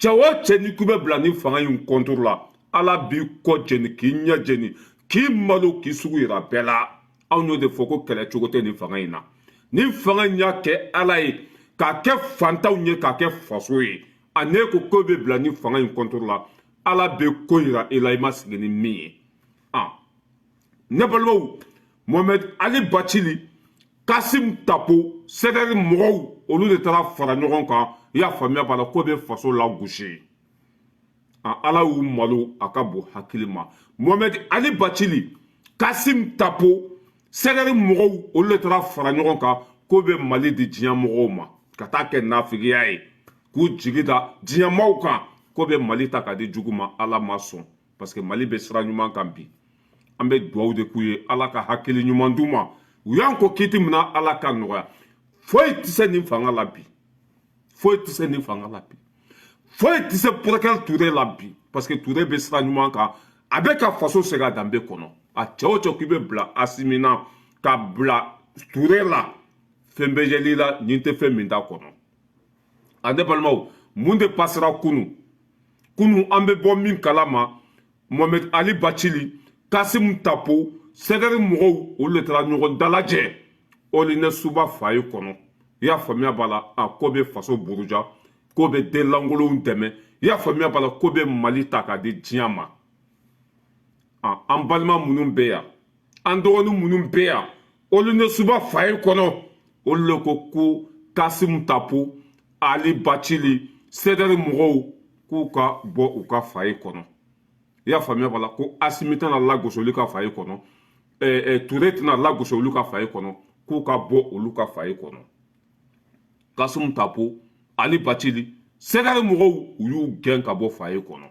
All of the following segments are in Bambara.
Chawa cheni kube blani fanga yung kontur la. Ala bi ko jeni ki nya jeni. Ki malo ki sugu ira bela. Awnyo de foko kele chogote ni fanga ina. Ni fanga nya ke ala yi. Ka ke fanta unye ka ke faso yi. Ane ko kobe blani fanga yung kontur la. Ala be ko ira ila ima sigeni miye. Nebalou. Mohamed Ali Bachili. Kassim Tapo. Sederi Mou. Olu de tara fara ɲɔgɔn kan i y'a faamuya b'a la ko bɛ faso lagosi ala y'u malo a ka bon hakili ma Mohamed Ali Bachili Kassim Tapo sɛgɛri mɔgɔw olu de tara fara ɲɔgɔn kan ko bɛ Mali di diɲɛ mɔgɔw ma ka taa kɛ nafigiya ye k'u jigi da diɲɛ maaw kan ko bɛ Mali ta ka di jugu ma ala ma sɔn parce que Mali bɛ sira ɲuman kan bi an bɛ dugawu de k'u ye ala ka hakili ɲuman d'u ma u y'an ko kiti min na ala ka nɔgɔya foyi tɛ se nin fanga la bi foyi tɛ se nin fanga la bi foyi tɛ se Burkina Ture la bi parce que Ture bɛ sira ɲuman kan a bɛ ka faso segin a danbe kɔnɔ a cɛ o cɛ k'i bɛ bila Asimi na ka bila Ture la fɛn bɛ yɛlɛ i la nin tɛ fɛn min t'a kɔnɔ a ne balimaw mun de pasera kunu an bɛ bɔ min kalama Mohamed Ali Bachili Kassim Tapo sɛgɛri mɔgɔw olu de taara ɲɔgɔn dalajɛ oli ne suba fa ye kɔnɔ i y'a faamuya b'a la a ko bɛ faso buruja ko bɛ den langolow dɛmɛ i y'a faamuya b'a la ko bɛ Mali ta k'a di diɲɛ ma an balima minnu bɛ yan an dɔgɔnin minnu bɛ yan olu ne suba fa ye kɔnɔ olu de ko Kassim Tapo Ali Bachili sɛgɛri mɔgɔw k'u ka bɔ u ka fa ye kɔnɔ i y'a faamuya b'a la ko Asimi tɛna lagosi olu ka fa ye kɔnɔ Ture tɛna lagosi olu ka fa ye kɔnɔ k'u ka bɔ olu ka fa ye kɔnɔ Kassim Tapo Ali Bachili sɛgɛri mɔgɔw u y'u gɛn ka bɔ fa ye kɔnɔ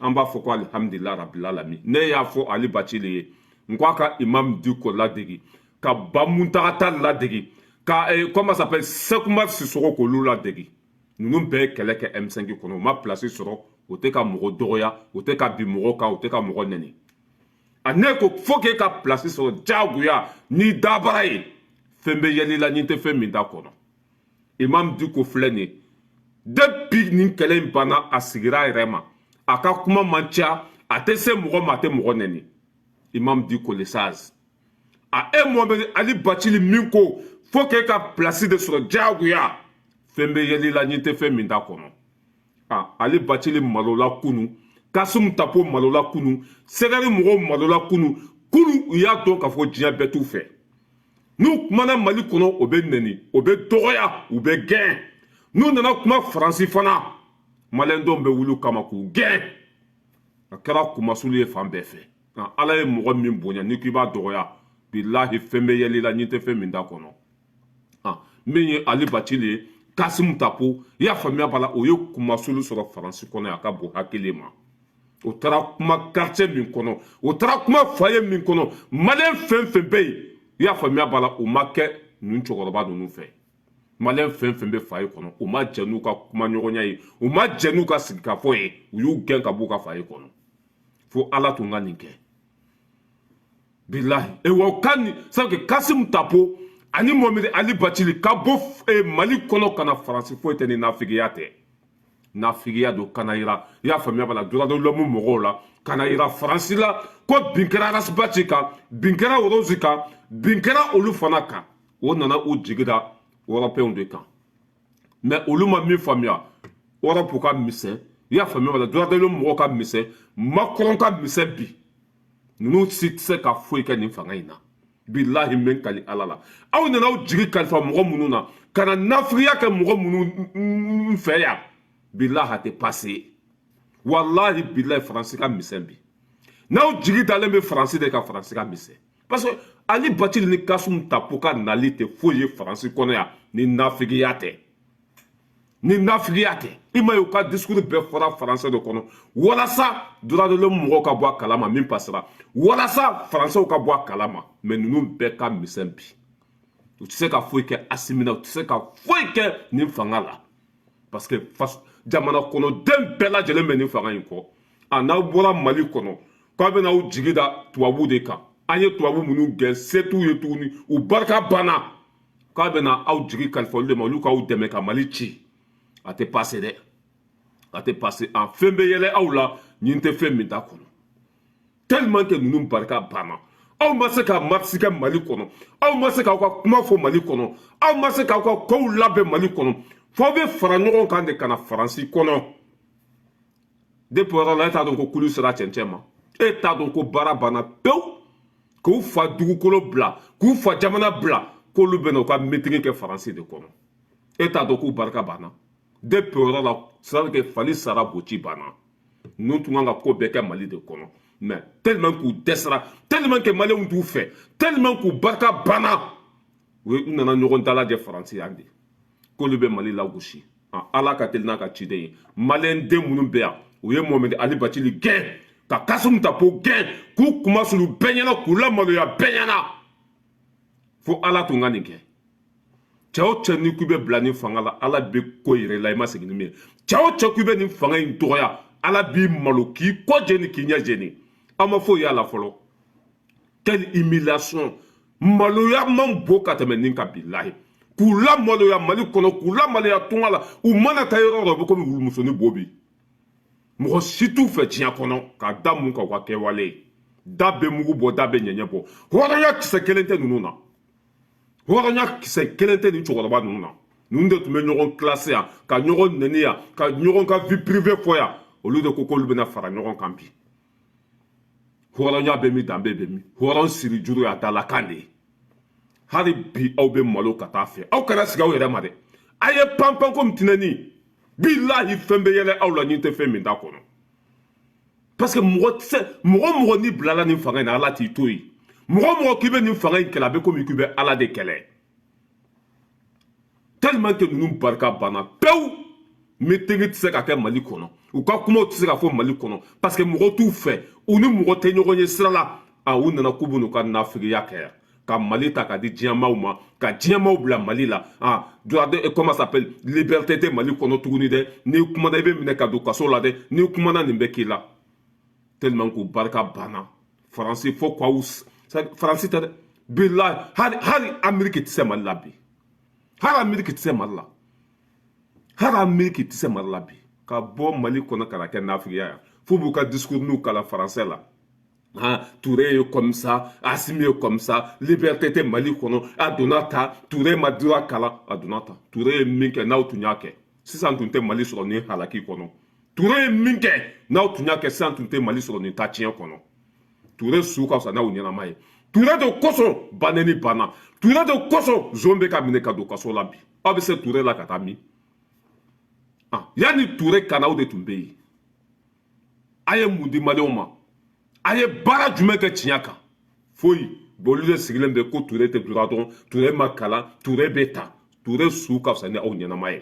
an b'a fɔ ko alihamudulila rabil alamin ne y'a fɔ Ali Bachili ye n ko a ka Imam Diko ladegi ka Ba Muntagata ladegi ka comment ça s'appelle Sekumar Sisoko k'olu ladegi ninnu bɛɛ ye kɛlɛ kɛ M5 kɔnɔ u ma place sɔrɔ o tɛ ka mɔgɔ dɔgɔya o tɛ ka bin mɔgɔ kan o tɛ ka mɔgɔ nɛni a ne ko fo k'e ka place sɔrɔ diyagoya ni dabara ye fɛn bɛ yɛlɛ i la ni tɛ fɛn min t'a kɔnɔ Imam Diko filɛ nin ye depuis nin kɛlɛ in banna a sigira a yɛrɛ ma a ka kuma man ca a tɛ se mɔgɔ ma a tɛ mɔgɔ nɛni Imam Diko le sage Mohamed Ali Bachili min ko fo k'e ka place de sɔrɔ diyagoya fɛn bɛ yɛlɛ i la ni tɛ fɛn min t'a kɔnɔ Ali Bachili malola kunu Kassim Tapo malola kunu sɛgɛri mɔgɔw malola kunu u y'a dɔn k'a fɔ diɲɛ bɛɛ t'u fɛ n'u kumana Mali kɔnɔ o bɛ nɛni o bɛ dɔgɔya u bɛ gɛn n'u nana kuma Faransi fana maliyɛndenw bɛ wuli kama k'u gɛn a kɛra kumasulu ye fan bɛɛ fɛ ala ye mɔgɔ min bonya ni k'i b'a dɔgɔya bilahi fɛn bɛ yɛlɛ i la ni tɛ fɛn min t'a kɔnɔ min ye Ali Bachili ye Kassim Tapo i y'a faamuya b'a la o ye kumasulu sɔrɔ Faransi kɔnɔ a ka bon hakili ma o taara kuma quartier min kɔnɔ o taara kuma foyer min kɔnɔ maliyɛn fɛn fɛn bɛ yen i y'a faamuya b'a la o ma kɛ ninnu cɛkɔrɔba ninnu fɛ maliyɛn fɛn fɛn bɛ foyer kɔnɔ o ma jɛ n'u ka kuma ɲɔgɔnya ye o ma jɛ n'u ka sigikafɔ ye u y'u gɛn ka b'u ka foyer kɔnɔ fo ala tun ka nin kɛ bilahi wa ka nin sabu Kassim Tapo ani Mohamed Ali Bachili ka bɔ Mali kɔnɔ ka na Faransi foyi tɛ ni nafigiya tɛ nafigiya don kana yira i y'a faamuya b'a la droit de l'homme mɔgɔw la kana yira Faransi la ko bin kɛra Arasbachi kan bin kɛra Orozi kan bin kɛra olu fana kan o nana u jigi da Européenw de kan mais olu ma min faamuya Europe ka misɛn i y'a faamuya b'a la droit de l'homme mɔgɔw ka misɛn Macron ka misɛn bi ninnu si tɛ se ka foyi kɛ nin fanga in na bilahi min kali ala la aw nana aw jigi kalifa mɔgɔ minnu na ka na nafigiya kɛ mɔgɔ minnu fɛ yan bilahi a tɛ passe wallahi bilahi Faransi ka misɛn bi n'aw jigi dalen bɛ Faransi de ka Faransi ka misɛn parce que Ali Bachili ni Kassim Tapo ka nali tɛ foyi ye Faransi kɔnɔ yan ni nafigiya tɛ ni nafigiya tɛ i ma ye u ka discours bɛɛ fɔra Faransɛ de kɔnɔ walasa droit de l'homme mɔgɔw ka bɔ a kalama min passera walasa Faransɛw ka bɔ a kalama mais ninnu bɛɛ ka misɛn bi u tɛ se ka foyi kɛ Asimi na u tɛ se ka foyi kɛ nin fanga la parce que jamana kɔnɔden bɛɛ lajɛlen bɛ nin fanga in kɔ n'aw bɔra Mali kɔnɔ k'aw bɛna aw jigi da tubabuw de kan an ye tubabu minnu gɛn se t'u ye tuguni u barika banna k'aw bɛna aw jigi kalifa olu de ma olu k'aw dɛmɛ ka Mali ci a tɛ passe dɛ a te passé en fɛn bɛ yɛlɛ aw la nin tɛ fɛn min t'a kɔnɔ tellement que ninnu barika banna aw ma se ka marisi kɛ Mali kɔnɔ aw ma se k'aw ka kuma fɔ Mali kɔnɔ aw ma se k'aw ka kow labɛn Mali kɔnɔ f'aw bɛ fara ɲɔgɔn kan de ka na Faransi kɔnɔ depuis o yɔrɔ la e t'a dɔn ko kulu sera cɛncɛn ma e t'a dɔn ko baara banna pewu k'u fa dugukolo bila k'u fa jamana bila k'olu bɛna u ka meeting kɛ Faransi de kɔnɔ e t'a dɔn k'u barika banna depuis o yɔrɔ la c'est-à-dire que fali sara boci banna ninnu tun kan ka ko bɛɛ kɛ Mali de kɔnɔ mais tellement k'u dɛsɛra tellement que maliyɛnw t'u fɛ tellement k'u barika banna u nana ɲɔgɔn dalajɛ Faransi yan de k'olu bɛ Mali lagosi Ala ka teli n'a ka ciden ye maliyɛn den minnu bɛ yan u ye Mohamed Ali Bacili gɛn ka Kasimu Tapo gɛn k'u kuma sulu bɛɛ ɲɛna k'u lamaloya bɛɛ ɲɛna fo Ala tun ka nin kɛ cɛ o cɛ ni k'i bɛ bila nin fanga la Ala bɛ ko yɛrɛ la i ma segin ni min ye cɛ o cɛ k'i bɛ nin fanga in dɔgɔya Ala b'i malo k'i kɔ jeni k'i ɲɛ jeni an ma foyi y'a la fɔlɔ quelle humiliation maloya man bon ka tɛmɛ nin kan bilahi k'u lamaloya Mali kɔnɔ k'u lamaloya tunga la u mana taa yɔrɔ dɔ u bɛ komi wulumusonin bo bi mɔgɔ si t'u fɛ diɲɛ kɔnɔ ka da mun kan u ka kɛwale ye da bɛ mugu bɔ da bɛ ɲɛɲɛ bɔ hɔrɔnya kisɛ kelen tɛ ninnu na hɔrɔnya kisɛ kelen tɛ nin cɛkɔrɔba ninnu na ninnu de tun bɛ ɲɔgɔn classe yan ka ɲɔgɔn nɛni yan ka ɲɔgɔn ka vie privée fɔ yan olu de ko k'olu bɛna fara ɲɔgɔn kan bi hɔrɔnya bɛ min danbe bɛ min hɔrɔn siri juru y'a dalakan de ye hali bi aw bɛ malo ka taa fɛ aw kana sigi aw yɛrɛ ma dɛ a ye panpan komi tinɛni bilahi fɛn bɛ yɛlɛ aw la nin tɛ fɛn min t'a kɔnɔ parce que mɔgɔ tɛ se mɔgɔ n'i bilala nin fanga in na Ala t'i to yen mɔgɔ k'i bɛ nin fanga in kɛlɛ a bɛ komi k'i bɛ Ala de kɛlɛ tellement que ninnu barika banna pewu meeting tɛ se ka kɛ Mali kɔnɔ u ka kumaw tɛ se ka fɔ Mali kɔnɔ parce que mɔgɔ t'u fɛ u ni mɔgɔ tɛ ɲɔgɔn ye sira la u nana k'u bɛn'u ka nafigiya kɛ yan ka Mali ta ka di diɲɛmaaw ma ka diɲɛmaaw bila Mali la comment ça s'appelle liberté tɛ Mali kɔnɔ tuguni dɛ n'i kumana i bɛ minɛ ka don kaso la dɛ n'i kumana nin bɛ k'i la tellement k'u barika banna Faransi fo k'aw Faransi tɛ dɛ bilahi hali Ameriki tɛ se Mali la bi hali Ameriki tɛ se Mali la hali Ameriki tɛ se Mali la bi ka bɔ Mali kɔnɔ ka na kɛ nafigiya yan fo b'u ka discours n'u kalan français la Touré est comme ça, Assimi est comme ça, liberté tɛ Mali kɔnɔ a donna ta Touré ma dira kala a donna ta Touré ye min kɛ n'aw tun y'a kɛ sisan tun tɛ Mali sɔrɔ nin halaki kɔnɔ Touré ye min kɛ n'aw tun y'a kɛ sisan tun tɛ Mali sɔrɔ nin taaciyɛn kɔnɔ Touré su ka fisa n'aw ɲɛnama ye Touré de kosɔn banɛni banna Touré de kosɔn zon bɛ ka minɛ ka don kaso la bi aw bɛ se Touré la ka taa min yanni Touré kana aw de tun bɛ yen a ye mun di maliyɛnw ma a ye baara jumɛn kɛ tiɲɛ kan foyi olu de sigilen bɛ ko Touré tɛ dura dɔn Touré ma kalan Touré bɛ ta Touré su ka fisa ni aw ɲɛnama ye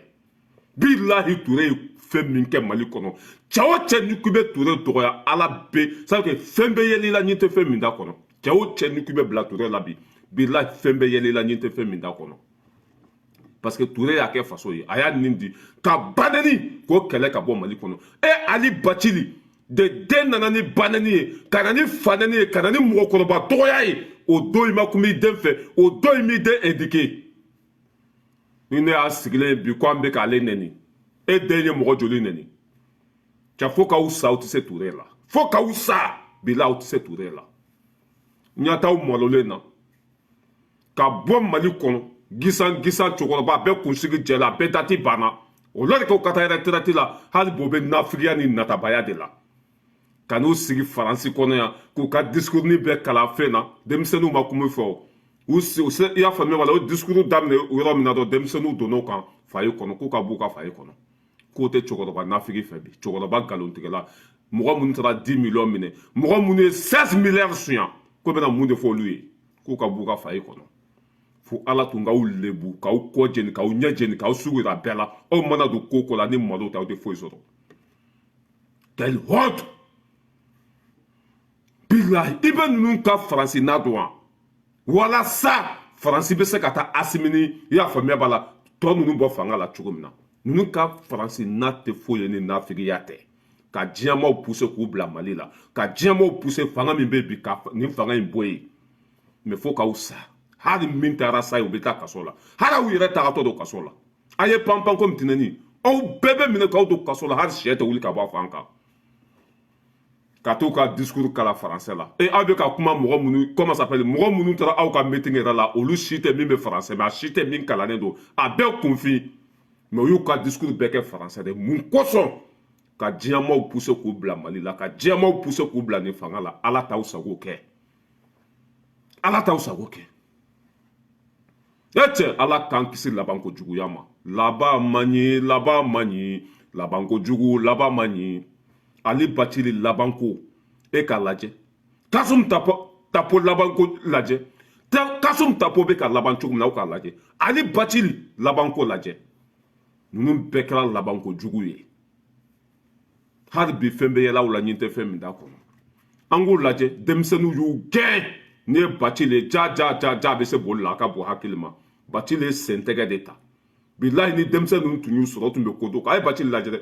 bilahi Touré ye fɛn min kɛ Mali kɔnɔ cɛ o cɛ ni k'i bɛ Touré dɔgɔya Ala bɛ c'est à dire que fɛn bɛ yɛlɛ i la ɲin tɛ fɛn min t'a kɔnɔ cɛ o cɛ ni k'i bɛ bila Touré la bi bilahi fɛn bɛ yɛlɛ i la ɲin tɛ fɛn min t'a kɔnɔ parce que Touré y'a kɛ faso ye a y'a nin di ka banɛni k'o kɛlɛ ka bɔ Mali kɔnɔ Ali Bacili de den nana ni banɛni ye ka na ni fanɛni ye ka na ni mɔgɔkɔrɔba dɔgɔya ye o don i ma kun b'i den fɛ o don i m'i den éduqué ni ne y'a sigilen bi ko an bɛ k'ale nɛni e den ye mɔgɔ joli nɛni cɛ fo k'aw sa aw tɛ se Touré la fo k'aw sa bila aw tɛ se Touré la ɲa t'aw malolen na ka bɔ Mali kɔnɔ gisan cɛkɔrɔba a bɛɛ kunsigi jɛla a bɛɛ dati banna o la de k'aw ka taa retraite la hali bi o bɛ nafigiya ni natabaya de la ka n'u sigi Faransi kɔnɔ yan k'u ka discours ni bɛɛ kalan fɛn na denmisɛnninw ma kuma fɔ i y'a faamuya wala o discours daminɛ yɔrɔ min na dɔrɔn denmisɛnninw donn'o kan faye kɔnɔ k'u ka b'u ka faye kɔnɔ k'o tɛ cɛkɔrɔba nafigi fɛ bi cɛkɔrɔba nkalontigɛla mɔgɔ minnu taara 10 millions minɛ mɔgɔ minnu ye 16 milliards suɲɛ k'o bɛna mun de fɔ olu ye k'u ka b'u ka faye kɔnɔ fo Ala tun k'aw lebu k'aw kɔ jeni k'aw ɲɛ jeni k'aw sugu yira bɛɛ la aw mana don ko ko la ni malo tɛ aw tɛ foyi sɔrɔ quelle honte bilahi i bɛ ninnu ka Faransi na dɔn wa walasa Faransi bɛ se ka taa Assimi ni i y'a faamuya b'a la tɔ ninnu bɔ fanga la cogo min na ninnu ka Faransi na tɛ foyi ye ni nafigiya tɛ ka diɲɛmaaw pousser k'u bila Mali la ka diɲɛmaaw pousser fanga min bɛ bi ka nin fanga in bɔ yen mais fo k'aw sa hali min taara sa ye u bɛ taa kaso la hali aw yɛrɛ tagatɔ don kaso la a ye panpan komi tinɛni aw bɛɛ bɛ minɛ k'aw to kaso la hali sɛ tɛ wuli ka bɔ a fan kan ka t'u ka discours kala français la aw bɛ ka kuma mɔgɔ minnu comment ça s'appelle mɔgɔ minnu taara aw ka meeting yɛrɛ la olu si tɛ min bɛ français mais a si tɛ min kalannen don a bɛɛ kunfin mais u y'u ka discours bɛɛ kɛ français de mun kosɔn ka diɲɛmaaw pousser k'u bila Mali la ka diɲɛmaaw pousser k'u bila nin fanga la Ala t'aw sago kɛ Ala t'aw sago kɛ cɛ Ala k'an kisi labanko juguya ma laban man ɲi laban man ɲi labanko jugu laban man ɲi Ali Bacili labanko e k'a lajɛ Kasum Tapo labanko lajɛ Kasum Tapo bɛ ka laban cogo min na aw k'a lajɛ Ali Bacili labanko lajɛ ninnu bɛɛ kɛra labanko jugu ye hali bi fɛn bɛ yɛlɛ aw la ɲin tɛ fɛn min d'a kɔnɔ an k'u lajɛ denmisɛnninw y'u gɛn n'i ye Bacili ye ja bɛ se boli la a ka bon hakili ma Bacili ye sen tɛgɛ de ta bilahi ni denmisɛn ninnu tun y'u sɔrɔ tun bɛ ko to a ye Bacili lajɛ dɛ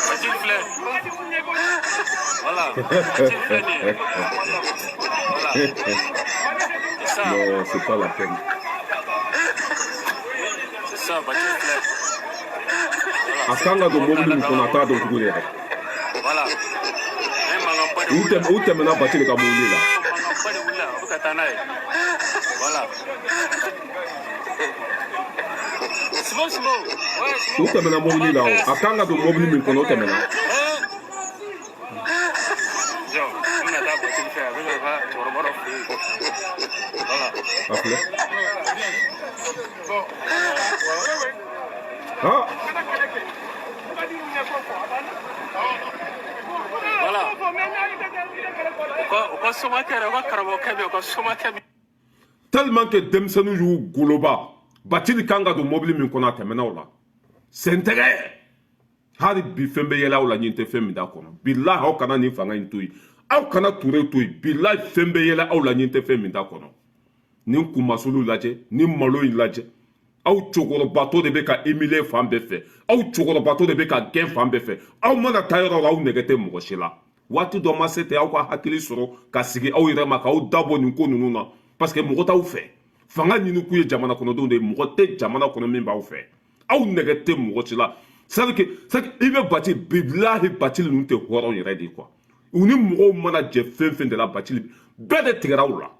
Bacili filɛ voilà Bacili filɛ nin ye voilà c'est ça non c'est pas la peine c'est ça Bacili filɛ a kan ka don mobili min kɔnɔ a t'a dɔn tuguni yɛrɛ voilà u tɛmɛna Bacili ka mobili la mankanba de wulila a bɛ ka taa n'a ye voilà u tɛmɛna mobili la o a kan ka don mobili min kɔnɔ o tɛmɛna a filɛ voilà u ka somakɛ yɛrɛ u ka karamɔgɔkɛ bɛ yen u ka somakɛ bɛ yen tellement que denmisɛnninw y'u goloba Bacili kan ka don mobili min kɔnɔ a tɛmɛna o la sen tɛgɛ hali bi fɛn bɛ yɛlɛ aw la ɲin tɛ fɛn min d'a kɔnɔ bilahi aw kana nin fanga in to yen aw kana Ture to yen bilahi fɛn bɛ yɛlɛ aw la ɲin tɛ fɛn min d'a kɔnɔ nin kunmasoliw lajɛ nin malo in lajɛ aw cɛkɔrɔbatɔ de bɛ ka émile fan bɛɛ fɛ aw cɛkɔrɔbatɔ de bɛ ka gɛn fan bɛɛ fɛ aw mana taa yɔrɔ la aw nɛgɛ tɛ mɔgɔ si la waati dɔ ma se tɛ aw ka hakili sɔrɔ ka sigi aw yɛrɛ ma k'aw dabɔ nin ko ninnu na parce que mɔgɔ t'aw fɛ fanga ɲini kun ye jamana kɔnɔdenw de ye mɔgɔ tɛ jamana kɔnɔ min b'aw fɛ aw nɛgɛ tɛ mɔgɔ si la c'est que i bɛ Bacili bilahi Bacili ninnu tɛ hɔrɔn yɛrɛ de quoi u ni mɔgɔw mana jɛ fɛn fɛn de la Bacili bɛɛ de tigɛra u la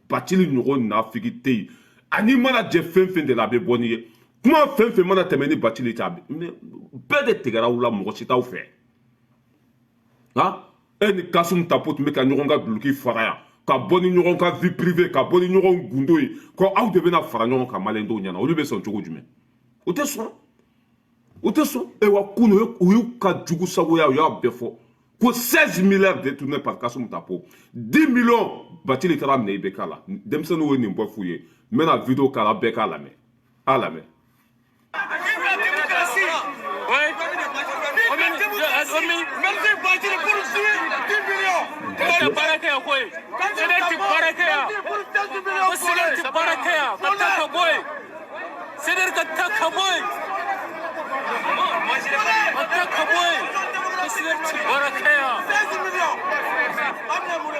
Bacili ɲɔgɔn nafigi tɛ yen ani mana jɛ fɛn fɛn de la a bɛ bɔ n'i ye kuma fɛn fɛn mana tɛmɛ ni Bacili cɛ bɛɛ de tigɛra u la mɔgɔ si t'aw fɛ e ni Kasum Tapo tun bɛ ka ɲɔgɔn ka duloki fara yan ka bɔ ni ɲɔgɔn ka vie privée ka bɔ ni ɲɔgɔn gundo ye ko aw de bɛna fara ɲɔgɔn kan maliyɛndenw ɲɛna olu bɛ sɔn cogo jumɛn o tɛ sɔn o tɛ sɔn wa kunu u y'u ka jugu sagoya u y'a bɛɛ fɔ ko 16 milliards détournés par Kasum Tapo 10 millions Bacili taara minɛ IBK la denmisɛnninw ye nin bɔ f'u ye n bɛna vidéo k'a la bɛɛ k'a lamɛn a lamɛn.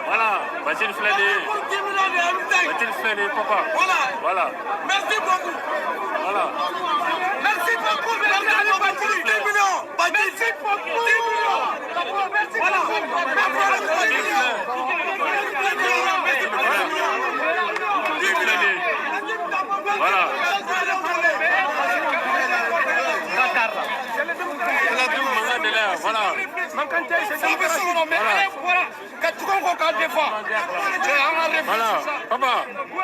Voilà, Bacili filɛ nin ye. Bacili filɛ nin ye papa. Voilà. Merci beaucoup. Voilà. Merci beaucoup. Bacili 10 millions. Merci beaucoup. 10 millions. Voilà. Voilà. Voilà. Voilà, papa,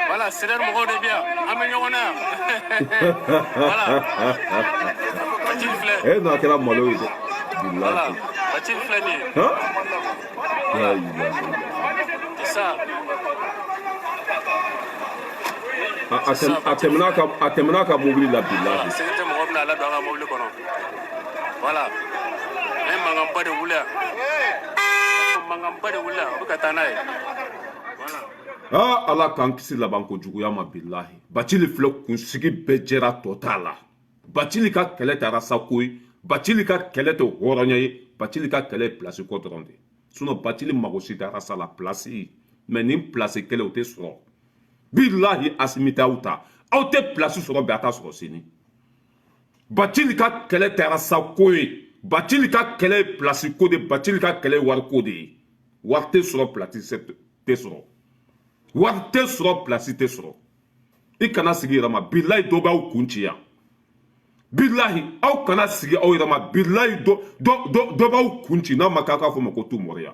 voilà, c'est le mot de bien. Améliorona. Voilà. Bacili filɛ. E n'a kɛra malo ye dɛ. Voilà. Bacili filɛ nin ye. C'est ça. A tɛmɛna ka mobili la bilahi. Sɛgɛ tɛ mɔgɔ bɛna ladon an ka mobili kɔnɔ. Voilà. An ye mankanba de wuli yan. Mankanba de wuli yan. O bɛ ka taa n'a ye. Voilà. Ala k'an kisi labanko juguya ma bilahi Bacili filɛ kunsigi bɛɛ jɛra tɔ t'a la Bacili ka kɛlɛ tɛ Arasako ye Bacili ka kɛlɛ tɛ hɔrɔnya ye Bacili ka kɛlɛ ye place ko dɔrɔn de sinon Bacili mago si tɛ Arasa la place mais nin place kɛlɛ o tɛ sɔrɔ bilahi Asimi t'aw ta aw tɛ place sɔrɔ bi a t'a sɔrɔ sini Bacili ka kɛlɛ kɛra sa ko ye Bacili ka kɛlɛ place ko de Bacili ka kɛlɛ wari ko de ye wari tɛ sɔrɔ place tɛ sɔrɔ wari tɛ sɔrɔ place tɛ sɔrɔ i kana sigi yɛrɛ ma bilahi dɔ b'aw kun ci yan bilahi aw kana sigi aw yɛrɛ ma bilahi dɔ b'aw kun ci n'a ma k'a fɔ ma ko tu mɔriya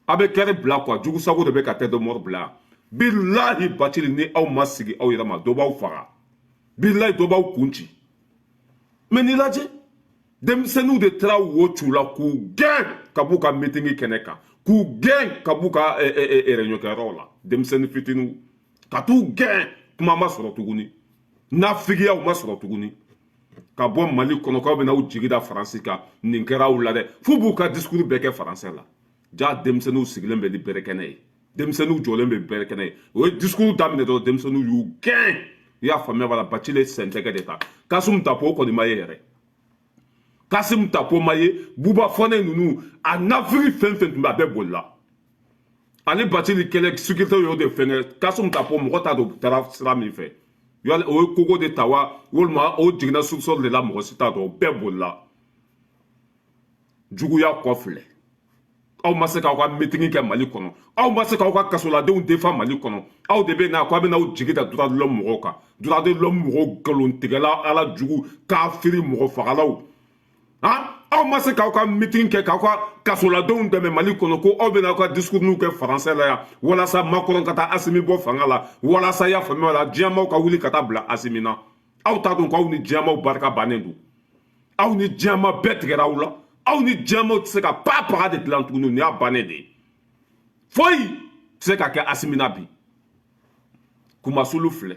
a bɛ kɛrɛ bila quoi jugu sago de bɛ ka tête de mort bila bilahi Bacili ni aw ma sigi aw yɛrɛ ma dɔ b'aw faga bilahi dɔ b'aw kun ci mais ni lajɛ denmisɛnninw de taara wo c'u la k'u gɛn ka b'u ka meeting kɛnɛ kan k'u gɛn ka b'u ka réunion kɛyɔrɔw la denmisɛnnin fitininw ka t'u gɛn kuma ma sɔrɔ tuguni nafigiyaw ma sɔrɔ tuguni ka bɔ Mali kɔnɔ k'aw bɛna aw jigi da Faransi kan nin kɛra aw la dɛ f'u b'u ka discours bɛɛ kɛ faransɛ la ja denmisɛnninw sigilen bɛ ni bɛrɛkɛnɛ ye denmisɛnninw jɔlen bɛ bɛrɛkɛnɛ ye o ye discours daminɛ dɔrɔn denmisɛnninw y'u gɛn i y'a faamuya b'a la Bacili sɛntɛgɛ de ta Kasum Tapo o kɔni ma ye yɛrɛ Kasum Tapo ma ye Buba Fɔnɛ ninnu a nafiri fɛn fɛn tun bɛ a bɛɛ bolila ani Bacili kɛlɛ sécurité y'o de fɛngɛ Kasum Tapo mɔgɔ t'a dɔn taara sira min fɛ yali o ye kogo de ta wa walima o jiginna sous-sol de la mɔgɔ si t'a dɔn o bɛɛ bolila juguya kɔ filɛ aw ma se k'aw ka meeting kɛ Mali kɔnɔ aw ma se k'aw ka kasoladenw défend Mali kɔnɔ aw de bɛ na k'aw bɛna aw jigi da droit de l'homme mɔgɔw kan droit de l'homme mɔgɔw nkalontigɛla ala jugu kafiri mɔgɔ fagalaw aw ma se k'aw ka meeting kɛ k'aw ka kasoladenw dɛmɛ Mali kɔnɔ ko aw bɛna aw ka discours n'u kɛ faransɛ la yan walasa Macron ka taa Asimi bɔ fanga la walasa y'a faamuya la diɲɛmaw ka wuli ka taa bila Asimi na aw t'a dɔn k'aw ni diɲɛmaw barika bannen don aw ni diɲɛma bɛɛ tigɛra aw la aw ni diɲɛmaw tɛ se ka papaga de dilan tuguni nin y'a bannen de ye foyi tɛ se ka kɛ Asimi na bi Kumasulu filɛ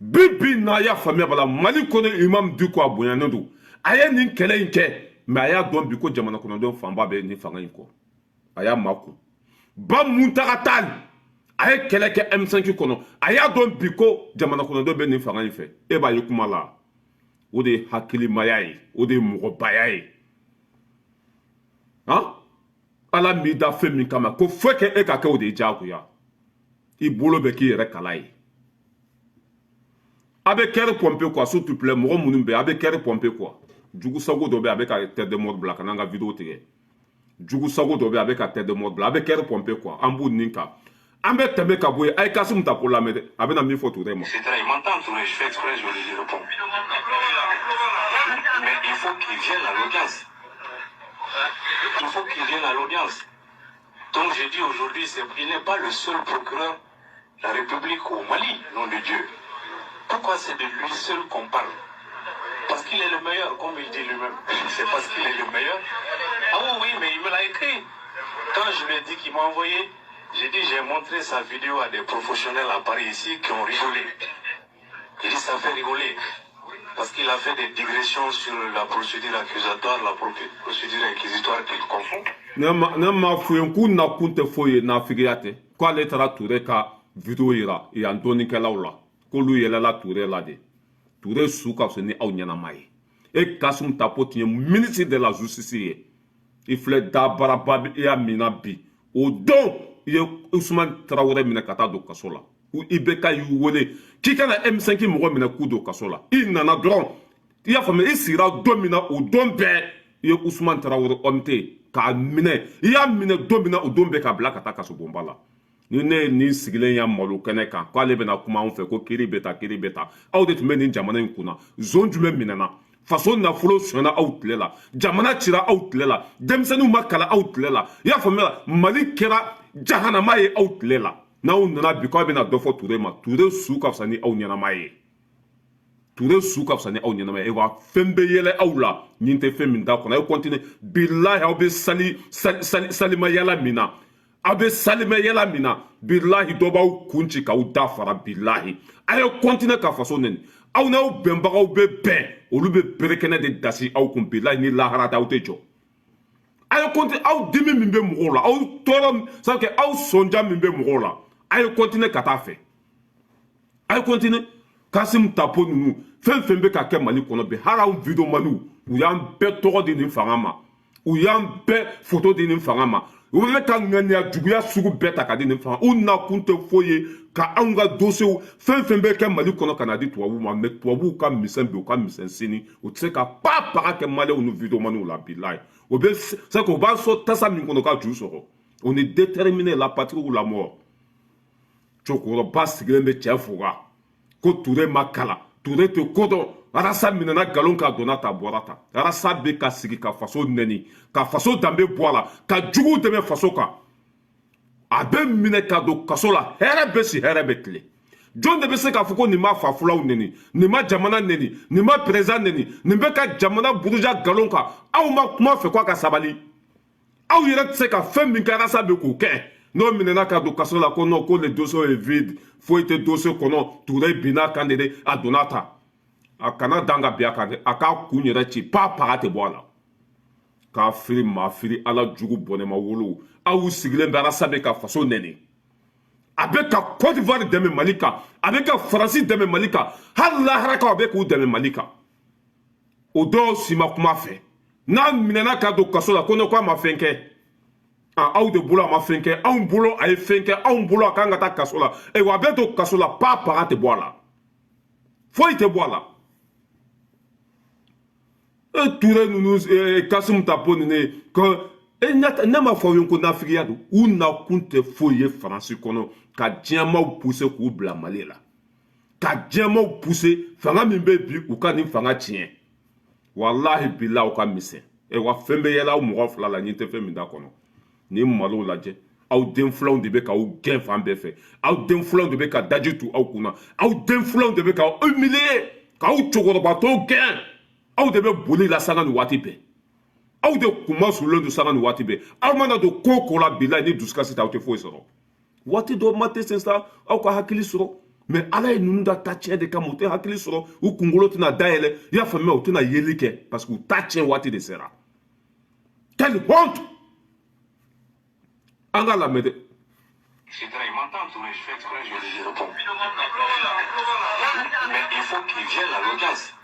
bi n'a y'a faamuya b'a la Mali kɔnɔ Imam Dicko a bonyanen don a ye nin kɛlɛ in kɛ mais a y'a dɔn bi ko jamana kɔnɔdenw fanba bɛ nin fanga in kɔ a y'a makun Ba Muntaka Tall a ye kɛlɛ kɛ M5 kɔnɔ a y'a dɔn bi ko jamana kɔnɔdenw bɛ nin fanga in fɛ e b'a ye kuma la o de ye hakilimaya ye o de ye mɔgɔbaya ye ala m'i da fɛn min kama ko foyi kɛ e ka kɛ o de ye diyagoya i bolo bɛ k'i yɛrɛ kala ye a bɛ kɛri pɔmpe quoi s'il te plaît mɔgɔ minnu bɛ yen a bɛ kɛri pɔmpe quoi jugu sago dɔ bɛ yen a bɛ ka tête de mort bila ka n'an ka vidéo tigɛ jugu sago dɔ bɛ yen a bɛ ka tête de mort bila a bɛ kɛri pɔmpe quoi an b'u nin kan an bɛ tɛmɛ ka bɔ yen a ye Kasum Tapo lamɛn dɛ a bɛna min fɔ Touré ma. Il m'entend Touré, je fais exprès, je lui réponds. Mais il faut qu'il vienne à l'audience. Il faut qu'il vienne à l'audience. Donc j'ai dit aujourd'hui, il n'est pas le seul procureur de la République au Mali, nom de Dieu. Pourquoi c'est de lui seul qu'on parle? Parce qu'il est le meilleur, comme il dit lui-même. C'est parce qu'il est le meilleur. Ah oui, mais il me l'a écrit. Quand je lui ai dit qu'il m'a envoyé, j'ai dit, j'ai montré sa vidéo à des professionnels à Paris ici qui ont rigolé. Il dit, ça fait rigoler. Parce qu'il a fait des digressions sur la procédure accusatoire, la procédure inquisitoire qu'il confond. Nama fuyen ku na kunte foye na figiyate ko ale tara Touré ka vidéo yira yan dɔnikɛlaw la k'olu yɛlɛla Touré la de Touré su ka fisa ni aw ɲɛnama ye e Kasum Tapo tun ye ministre de la justice ye i filɛ dabaraba i y'a minɛ bi o don i ye Usumani Traoré minɛ ka taa don kaso la IBK y'u wele k'i kana M5 mɔgɔ minɛ k'u don kaso la i nana dɔrɔn i y'a faamuya i sigira don min na o don bɛɛ i ye Usumani Traoré homme tɛ ye k'a minɛ i y'a minɛ don min na o don bɛɛ k'a bila ka taa kaso bonba la ni ne ye nin sigilen ya malo kɛnɛ kan k'ale bɛna kuma anw fɛ ko kiri bɛ ta kiri bɛ ta aw de tun bɛ nin jamana in kunna zon jumɛn minɛna faso nafolo sɔnna aw tile la jamana cira aw tile la denmisɛnninw ma kalan aw tile la i y'a faamuya Mali kɛra jahanama ye aw tile la n'aw nana bi k'aw bɛna dɔ fɔ Touré ma Touré su ka fisa ni aw ɲɛnama ye Touré su ka fisa ni aw ɲɛnama ye wa fɛn bɛ yɛlɛ aw la nin tɛ fɛn min t'a kɔnɔ a ye continuer bilahi aw bɛ salimayala min na aw bɛ salimayala min na bilahi dɔ b'aw kun ci k'aw da fara bilahi a ye continuer ka faso nɛni aw n'aw bɛnbagaw bɛ bɛn olu bɛ berekɛnɛ de dasi aw kun bilahi ni lahara t'aw tɛ jɔ a ye continuer aw dimi min bɛ mɔgɔw la aw tɔɔrɔ c'est que aw sɔnja min bɛ mɔgɔw la a ye continuer ka taa fɛ a ye continuer Kasum Tapo ninnu fɛn fɛn bɛ ka kɛ Mali kɔnɔ bi hali anw vidéomaniw u y'an bɛɛ tɔgɔ di nin fanga ma u y'an bɛɛ photo di nin fanga ma u bɛ ka ŋaniya juguya sugu bɛɛ ta ka di nin fanga u nakun tɛ foyi ye ka anw ka dossier fɛn fɛn bɛ kɛ Mali kɔnɔ ka na di tubabuw ma mais tubabuw ka misɛn bi u ka misɛn sini u tɛ se ka pa paga kɛ maliyɛnw ni videomaniw la bilayi o bɛ c'est que o b'a sɔn tasa min kɔnɔ ka ju sɔgɔ on est déterminé la patrie ou la mort cɛkɔrɔba sigilen bɛ cɛ fuga ko Ture ma kala Ture tɛ ko dɔn Arasa minɛna nkalon ka donna ta bɔra ta Arasa bɛ ka sigi ka faso nɛni ka faso danbe bɔ a la ka juguw dɛmɛ faso kan a bɛ minɛ ka don kaso la hɛrɛ bɛ si hɛrɛ bɛ tile jɔn de bɛ se k'a fɔ ko nin ma fa fulaw nɛni nin ma jamana nɛni nin ma président nɛni nin bɛ ka jamana buruja nkalon kan aw ma kuma fɛ k'a ka sabali aw yɛrɛ tɛ se ka fɛn min kɛ Arasa bɛ k'o kɛ n'o minɛna ka don kaso la ko non ko le dossier est vide foyi tɛ dossier kɔnɔ Ture binna kan de dɛ a donna ta a kana dan ka bin a kan a k'a kun yɛrɛ ci pa paga tɛ bɔ a la k'a firi maa firi ala jugu bɔnɛma wolo aw sigilen bɛ Arasa bɛ ka faso nɛni a bɛ ka Côte d'Ivoire dɛmɛ Mali kan a bɛ ka Faransi dɛmɛ Mali kan hali laharakaw a bɛ k'u dɛmɛ Mali kan o dɔw si ma kuma fɛ n'a minɛna ka don kaso la ko ne ko a ma fɛn kɛ aw de bolo a ma fɛn kɛ anw bolo a ye fɛn kɛ anw bolo a kan ka taa kaso la wa a bɛ to kaso la pa paga tɛ bɔ a la foyi tɛ bɔ a la Ture ninnu Kasimu Tapo ninnu ko ne ma fɔ aw ye ko nafigiya don u nakun tɛ foyi ye Faransi kɔnɔ ka diɲɛmaw pousser k'u bila Mali la ka diɲɛmaw pousser fanga min bɛ bi u ka nin fanga tiɲɛ walahi bilahi aw ka misɛn wa fɛn bɛ yɛlɛ aw mɔgɔ fila la ɲin tɛ fɛn min t'a kɔnɔ ni malow lajɛ aw den filanw de bɛ k'aw gɛn fan bɛɛ fɛ aw den filanw de bɛ ka daji tu aw kunna aw den filanw de bɛ k'aw humilier k'aw cɛkɔrɔbatɔw gɛn aw de bɛ boli la sanga ni waati bɛɛ aw de kuma sulen don sanga ni waati bɛɛ aw mana don ko o ko la bilahi ni dusukasi tɛ aw tɛ foyi sɔrɔ waati dɔ ma tɛ sen sa aw ka hakili sɔrɔ mais ala ye ninnu da ta tiɲɛ de kama u tɛ hakili sɔrɔ u kunkolo tɛna dayɛlɛ i y'a faamuya u tɛna yeli kɛ parce que u ta tiɲɛ waati de sera quelle honte an ka lamɛn dɛ. Il m'entend, je fais exprès, je lui réponds. Mais il faut qu'il vienne à l'audience.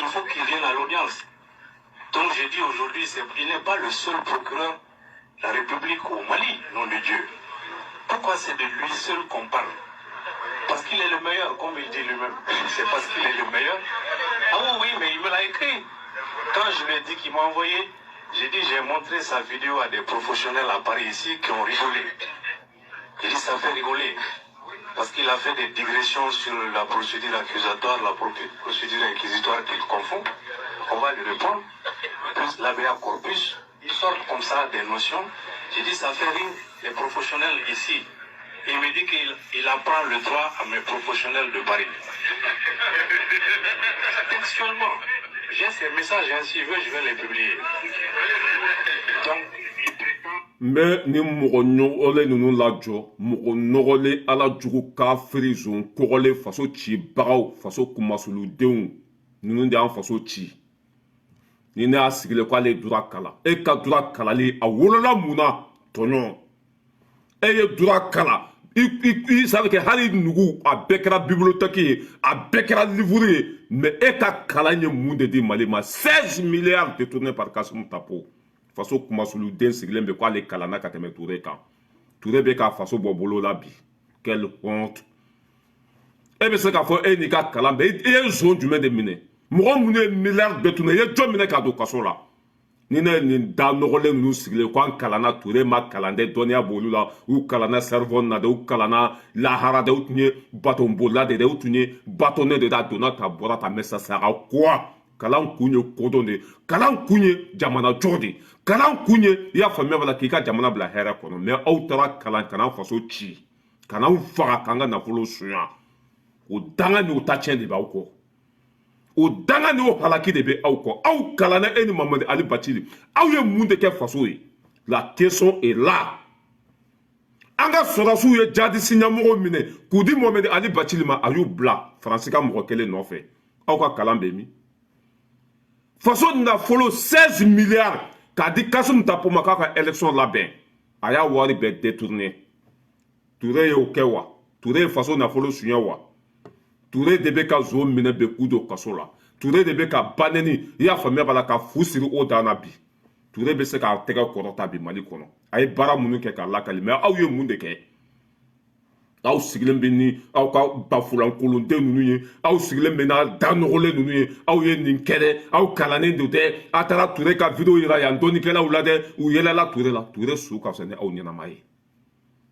Il faut qu'il vienne à l'audience. Donc j'ai dit aujourd'hui, il n'est pas le seul procureur de la République au Mali, nom de Dieu. Pourquoi c'est de lui seul qu'on parle? Parce qu'il est le meilleur, comme il dit lui-même. C'est parce qu'il est le meilleur. Ah oui, mais il me l'a écrit. Quand je lui ai dit qu'il m'a envoyé, j'ai montré sa vidéo à des professionnels à Paris ici qui ont rigolé. J'ai dit ça fait rigoler. Parce qu'il a fait des digressions sur la procédure accusatoire, la procédure inquisitoire qu'il confond. On va lui répondre. Plus l'habeas corpus, ils sortent comme ça des notions. J'ai dit ça fait rire les professionnels ici. Il me dit qu'il apprend le droit à mes professionnels de Paris. Textuellement. J'ai ces messages, s'il veut, je vais les publier. Donc, il prétend... mais ni mɔgɔ ɲɔgɔlen ninnu lajɔ mɔgɔ nɔgɔlen ala jugu kafiri zon kɔgɔlen faso cibagaw faso kumasuludenw ninnu de y'an faso ci ni ne y'a sigilen ko ale dura kala e ka dura kalali a wolola mun na tɔɲɔ e ye dura kala i sabe kɛ hali nugu a bɛɛ kɛra bibliotɛki ye a bɛɛ kɛra livre ye mais e ka kalan ye mun de di Mali ma 16 milliards détournés par Kasimu Tapo faso kumasuluden sigilen bɛ k'ale kalanna ka tɛmɛ Ture kan Ture bɛ ka faso bɔ bolo la bi quelle honte e bɛ se k'a fɔ e n'i ka kalan bɛɛ e ye zon jumɛn de minɛ mɔgɔ minnu ye milliards détournés i ye jɔn minɛ ka don kaso la ni ne ye nin da nɔgɔlen ninnu sigilen ko an kalanna Ture ma kalan dɛ dɔnniya b'olu la u kalanna cerveau na dɛ u kalanna lahara dɛ u tun ye baton bolila de dɛ u tun ye bâtonnet de da donna ta bɔra ta mais ça sert à quoi kalan kun ye kodɔn de kalan kun ye jamana jɔ de kalan kun ye i y'a faamuya b'a la k'i ka jamana bila hɛrɛ kɔnɔ mais aw taara kalan ka n'an faso ci ka n'anw faga k'an ka nafolo suɲa o danga ni o ta tiɲɛ de b'aw kɔ o danga ni o halaki de bɛ aw kɔ aw kalanna e ni Mamadi Ali Bacili aw ye mun de kɛ faso ye la question est là an ka sɔrɔsiw ye jadisi ɲɛmɔgɔw minɛ k'u di Mamadi Ali Bacili ma a y'u bila Faransi ka mɔgɔ kelen nɔfɛ aw ka kalan bɛ min faso nafolo 16 milliards k'a di Kasimu Tapo ma k'a ka élection labɛn a y'a wari bɛɛ détourné Ture ye o kɛ wa Ture ye faso nafolo suɲɛ wa Ture de bɛ ka zon minɛ bɛ k'u don kaso la Ture de bɛ ka banɛni i y'a faamuya b'a la ka fu siri o dan na bi Ture bɛ se k'a tɛgɛ kɔrɔta bi Mali kɔnɔ a ye baara minnu kɛ k'a lakali mais aw ye mun de kɛ aw sigilen bɛ ni aw ka bafulankolonden ninnu ye aw sigilen bɛ n'a da nɔgɔlen ninnu ye aw ye nin kɛ dɛ aw kalannen don dɛ a taara Ture ka video yira yan dɔnnikɛlaw la dɛ u yɛlɛla Ture la Ture su ka fisa ni aw ɲɛnama ye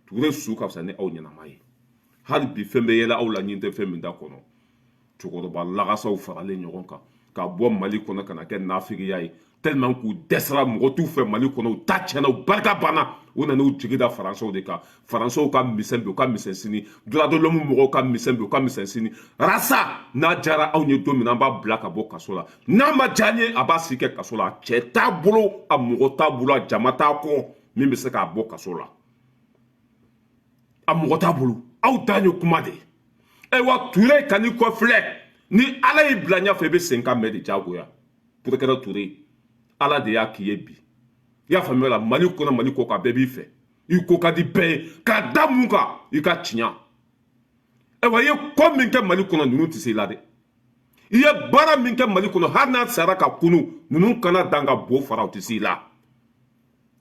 Ture su ka fisa ni aw ɲɛnama ye hali bi fɛn bɛ yɛlɛ aw la ɲin tɛ fɛn min da kɔnɔ cɛkɔrɔba lagasaw faralen ɲɔgɔn kan ka bɔ Mali kɔnɔ ka na kɛ nafigiya ye tellement k'u dɛsɛra mɔgɔ t'u fɛ Mali kɔnɔ u ta tiɲɛna u barika banna u nana u jigi da Faransɛw de kan Faransɛw ka misɛn bi u ka misɛn sini droit de l'homme mɔgɔw ka misɛn bi u ka misɛn sini rasa n'a diyara anw ye don min an b'a bila ka bɔ kaso la n'a ma diya n ye a b'a sigi kɛ kaso la a cɛ t'a bolo a mɔgɔ t'a bolo a jama t'a kɔ min bɛ se k'a bɔ kaso la a mɔgɔ t'a bolo aw dan ye kuma de ayiwa Ture ka n'i kɔfilɛ ni Ala y'i bila ɲɛfɛ i bɛ segin ka mɛn de diyagoya pour que Ture Ala de y'a k'i ye bi i y'a faamuya la Mali kɔnɔ Mali kɔ kan bɛɛ b'i fɛ i ko ka di bɛɛ ye k'a da mun kan i ka tiɲɛ ayiwa i ye ko min kɛ Mali kɔnɔ ninnu tɛ se i la dɛ i ye baara min kɛ Mali kɔnɔ hali n'a sara ka kunu ninnu kana dan ka bo fara u tɛ se i la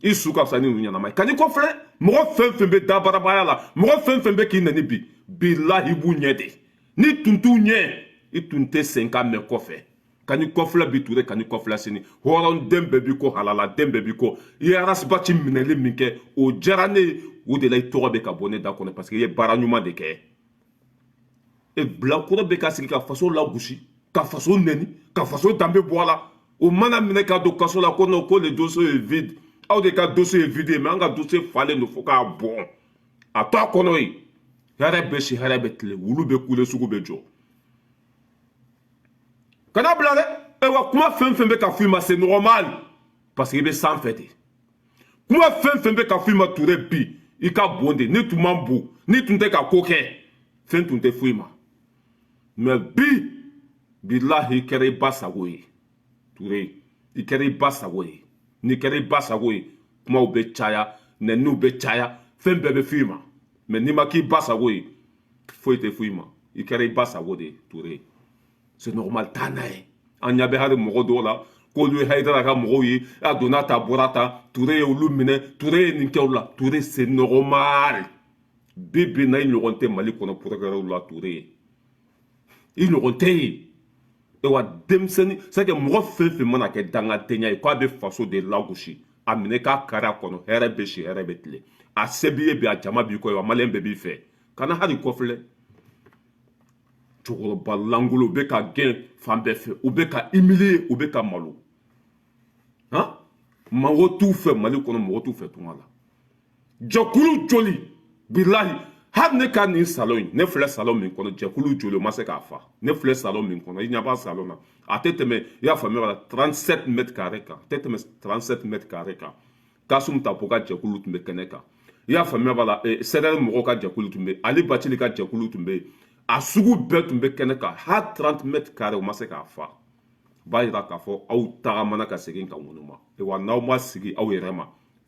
i su ka fisa ni ninnu ɲɛnama ye ka n'i kɔfilɛ mɔgɔ fɛn fɛn bɛ dabarabaya la mɔgɔ fɛn fɛn bɛ k'i nɛni bi bilahi i b'u ɲɛ de ni tun t'u ɲɛ i tun tɛ segin ka mɛn kɔfɛ ka n'i kɔfilɛ bi Ture ka n'i kɔfilɛ sini hɔrɔnden bɛɛ b'i kɔ halaladen bɛɛ b'i kɔ i ye arasibaci minɛli min kɛ o diyara ne ye o de la i tɔgɔ bɛ ka bɔ ne da kɔnɔ parce que i ye baara ɲuman de kɛ bilakoro bɛ ka sigi ka faso lagosi ka faso nɛni ka faso danbe bɔ a la o mana minɛ ka don kaso la ko non ko le dossier est vide aw de ka dossier est vide mais an ka dossier falen don fo k'a bɔn a to a kɔnɔ yen hɛrɛ bɛ si hɛrɛ bɛ tile wulu bɛ kule sugu bɛ jɔ kana bila dɛ ayiwa kuma fɛn fɛn bɛ ka fɔ i ma c'est normal parce que i bɛ sanfɛ de kuma fɛn fɛn bɛ ka fɔ i ma Ture bi i ka bon de ni tun man bon ni tun tɛ ka ko kɛ fɛn tun tɛ fɔ i ma mais bi bilahi i kɛra i ba sago ye Ture i kɛra i ba sago ye n'i kɛra i ba sago ye kumaw bɛ caya nɛniw bɛ caya fɛn bɛɛ bɛ fɔ i ma mais n'i ma k'i ba sago ye foyi tɛ fɔ i ma i kɛra i ba sago de ye Ture c'est normal taa n'a ye an ɲɛ bɛ hali mɔgɔ dɔw la k'olu ye Hayidara ka mɔgɔw ye a donna ta bɔra ta Ture ye olu minɛ Ture ye nin kɛ o la Ture c'est normal bi bi na i ɲɔgɔn tɛ Mali kɔnɔ procureur la Ture ye i ɲɔgɔn tɛ yen ayiwa denmisɛnnin c'est que mɔgɔ fɛn fɛn mana kɛ dangadenya ye k'a bɛ faso de lagosi a minɛ k'a kari a kɔnɔ hɛrɛ bɛ si hɛrɛ bɛ tile a se b'i ye bi a jama b'i kɔ wa maliyɛn bɛɛ b'i fɛ kana hali kɔfilɛ cɛkɔrɔba langolo bɛ ka gɛn fan bɛɛ fɛ u bɛ ka humilier u bɛ ka malo han mɔgɔ t'u fɛ Mali kɔnɔ mɔgɔ t'u fɛ tunga la jɛkulu joli bilahi hali ne ka nin salon in ne filɛ salon min kɔnɔ jɛkulu joli o ma se k'a fa ne filɛ salon min kɔnɔ i ɲɛ b'a salon na a tɛ tɛmɛ i y'a faamuya la 37 mètres carrés kan a tɛ tɛmɛ 37 mètres carrés kan Kasum Tapo ka jɛkulu tun bɛ kɛnɛ kan i y'a faamuya b'a la CDR mɔgɔw ka jɛkulu tun bɛ Ali Bacili ka jɛkulu tun bɛ yen a sugu bɛɛ tun bɛ kɛnɛ kan ha 30 mètres carrés o ma se k'a fa b'a jira k'a fɔ aw tagamana ka segin ka ŋunu ma wa n'aw ma sigi aw yɛrɛ ma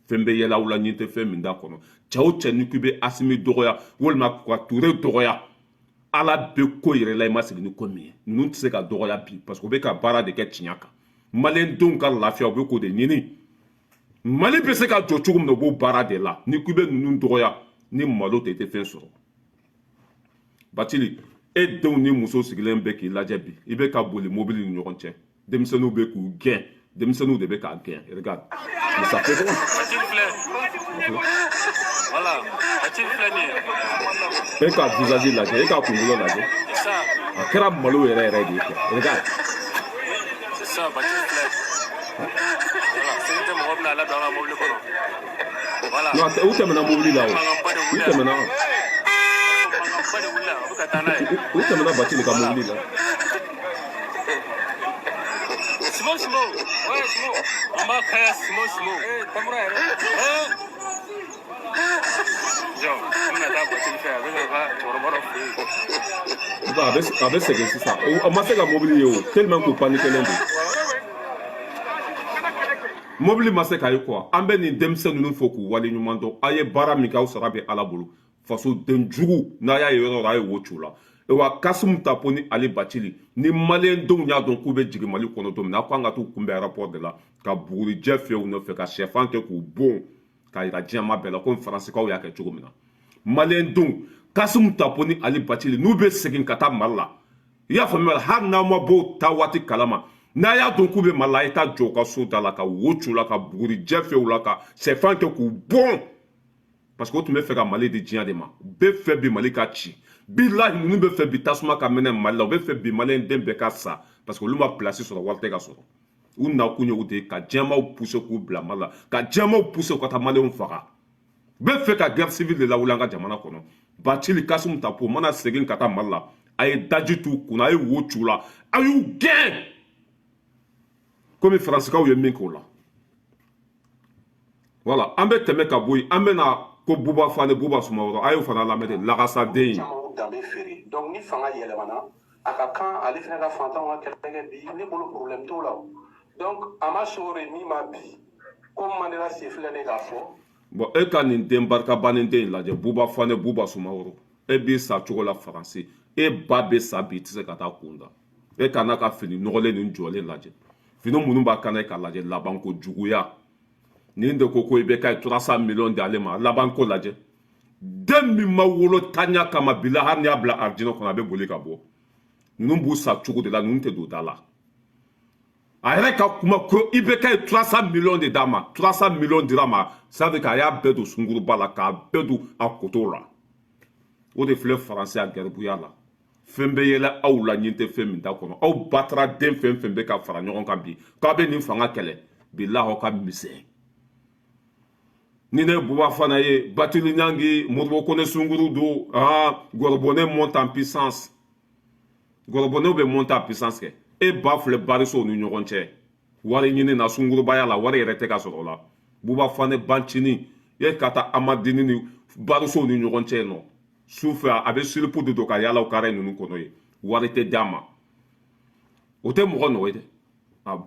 fɛn bɛ yɛlɛ aw la ɲin tɛ fɛn min da kɔnɔ cɛ o cɛ ni k'i bɛ Asimi dɔgɔya walima ka Ture dɔgɔya Ala bɛ ko yɛrɛ la i ma sigi ni ko min ye ninnu tɛ se ka dɔgɔya bi parce que u bɛ ka baara de kɛ tiɲɛ kan maliyɛndenw ka lafiya u bɛ k'o de ɲini Mali bɛ se ka jɔ cogo min na u b'o baara de la ni k'i bɛ ninnu dɔgɔya ni malo tɛ i tɛ fɛn sɔrɔ Bacili e denw ni muso sigilen bɛ k'i lajɛ bi i bɛ ka boli mobili ni ɲɔgɔn cɛ denmisɛnninw bɛ k'u gɛn denmisɛnninw de bɛ k'a gɛn regarde ça fait quoi Voilà, Bacili filɛ nin ye e ka visage lajɛ e ka kunkolo lajɛ a kɛra malo yɛrɛ yɛrɛ de ye quoi regarde c'est ça Bacili filɛ voilà seli tɛ mɔgɔ bɛna labɛn an ka mobili kɔnɔ voilà non u tɛmɛna mobili la o u tɛmɛna u tɛmɛna Bacili ka mobili la Simon ouais Simon on va créer Simon tamura yɛrɛ jɔ n bɛna taa Bacili fɛ a bɛ ka cɛkɔrɔba dɔ fɛ yen a bɛ segin sisan a ma se ka mobili ye o tellement k'u panikelen don mobili ma se k'a ye quoi an bɛ nin denmisɛn ninnu fɔ k'u wale ɲuman dɔn a ye baara min kɛ aw sara bɛ Ala bolo faso den jugu n'a y'a ye yɔrɔ la a ye wo ci u la wa Kasum Tapo ni Ali Bacili ni maliyɛndenw y'a dɔn k'u bɛ jigin Mali kɔnɔ don min na a ko an ka t'u kunbɛn aéroport de la ka bugurijɛ fiyɛ u nɔfɛ ka sɛfan kɛ k'u bon k'a jira diɲɛma bɛɛ la komi Faransikaw y'a kɛ cogo min na maliyɛndenw Kassim Tapo ni Ali Bachili n'u bɛ segin ka taa Mali la i y'a faamuya hali n'a ma bɔ taa waati kalama n'a y'a dɔn k'u bɛ Mali la i t'a jɔ u ka so da la ka wo c'u la ka buguri jɛ fɛ u la ka sɛfan kɛ k'u bɔn parce que o tun bɛ fɛ ka Mali di diɲɛ de ma u bɛ fɛ bi Mali ka ci bilahi ninnu bɛ fɛ bi tasuma ka mɛnɛ Mali la u bɛ fɛ bi Maliyɛn den bɛɛ ka sa parce que olu ma place sɔrɔ wari tɛ ka sɔrɔ u nakun ye o de ye ka diɲɛmaw pousser k'u bila Mali la ka diɲɛmaw pousser u ka taa Maliyɛnw faga u bɛ fɛ ka guerre civile de lawuli an ka jamana kɔnɔ Bachili Kassim Tapo mana segin ka taa Mali la a ye daji t'u kunna a ye wo c'u la a y'u gɛn komi Faransikaw ye min k'o la voilà an bɛ tɛmɛ ka bɔ yen an bɛ na ko Buba Fane Buba Sumaworo a y'o fana lamɛn de lagasaden ye danbe feere donc ni fanga yɛlɛmana a ka kan ale fana ka fantanw ka kɛlɛ bi ne bolo problème t'o la donc a ma sɔrɔ min ma bi ko Mandela se filɛ ne k'a fɔ bon e ka nin den barika bannen den lajɛ Buba Fane Buba Sumaworo e b'i sa cogo la Faransi e ba bɛ sa bi i tɛ se ka taa kun da e ka n'a ka fini nɔgɔlen nin jɔlen lajɛ fini minnu b'a kan e ka lajɛ labanko juguya nin de ko i bɛ ka 300 millions di ale ma labanko lajɛ den min ma wolo taɲa kama bila hali n'i y'a bila arijinɛ kɔnɔ a bɛ boli ka bɔ ninnu b'u sa cogo de la ninnu tɛ don da la a yɛrɛ ka kuma ko i bɛ ka 300 millions de d'a ma 300 millions dira ma ça veut dire k'a y'a bɛɛ don sunguruba la k'a bɛɛ don a koto la o de filɛ Faransi a gɛribuya la fɛn bɛ yɛlɛ aw la ɲin tɛ fɛn min da kɔnɔ aw batara den fɛn fɛn bɛ ka fara ɲɔgɔn kan bi k'a bɛ nin fanga kɛlɛ bilahi aw ka misɛn ni ne Buba fana ye Batili Nyangi Modibo Kone Sunguru do Gorobone monte en puissance Gorobone bɛ monte en puissance kɛ e ba filɛ barisow ni ɲɔgɔn cɛ wari ɲini na sungurubaya la wari yɛrɛ tɛ ka sɔrɔ o la Buba Fane Bancini e ka taa Amadini ni barisow ni ɲɔgɔn cɛ nɔ sufɛ a bɛ silipu de don ka yaala o kare ninnu kɔnɔ ye wari tɛ d'a ma o tɛ mɔgɔ nɔ ye dɛ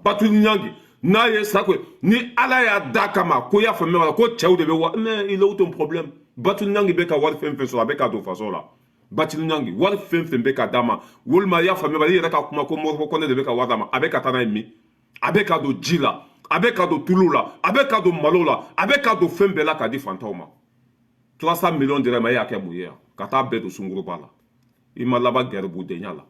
Batili Nyangi n'a ye sako ni ala y'a da kama ko y'a faamuya ko cɛw de bɛ wari mais il est où ton problème Batili Nyangi bɛ ka wari fɛn fɛn sɔrɔ a bɛ ka don faso la Batili Nyangi wari fɛn fɛn bɛ ka d'a ma walima i y'a faamuya i yɛrɛ ka kuma ko Modibo Kone de bɛ ka wari d'a ma a bɛ ka taa n'a ye min a bɛ ka don ji la a bɛ ka don tulu la a bɛ ka don malo la a bɛ ka don fɛn bɛɛ la k'a di fantanw ma 300 millions dira ma e y'a kɛ mun ye yan ka taa bɛɛ don sunguruba la i ma laban gɛribudenya la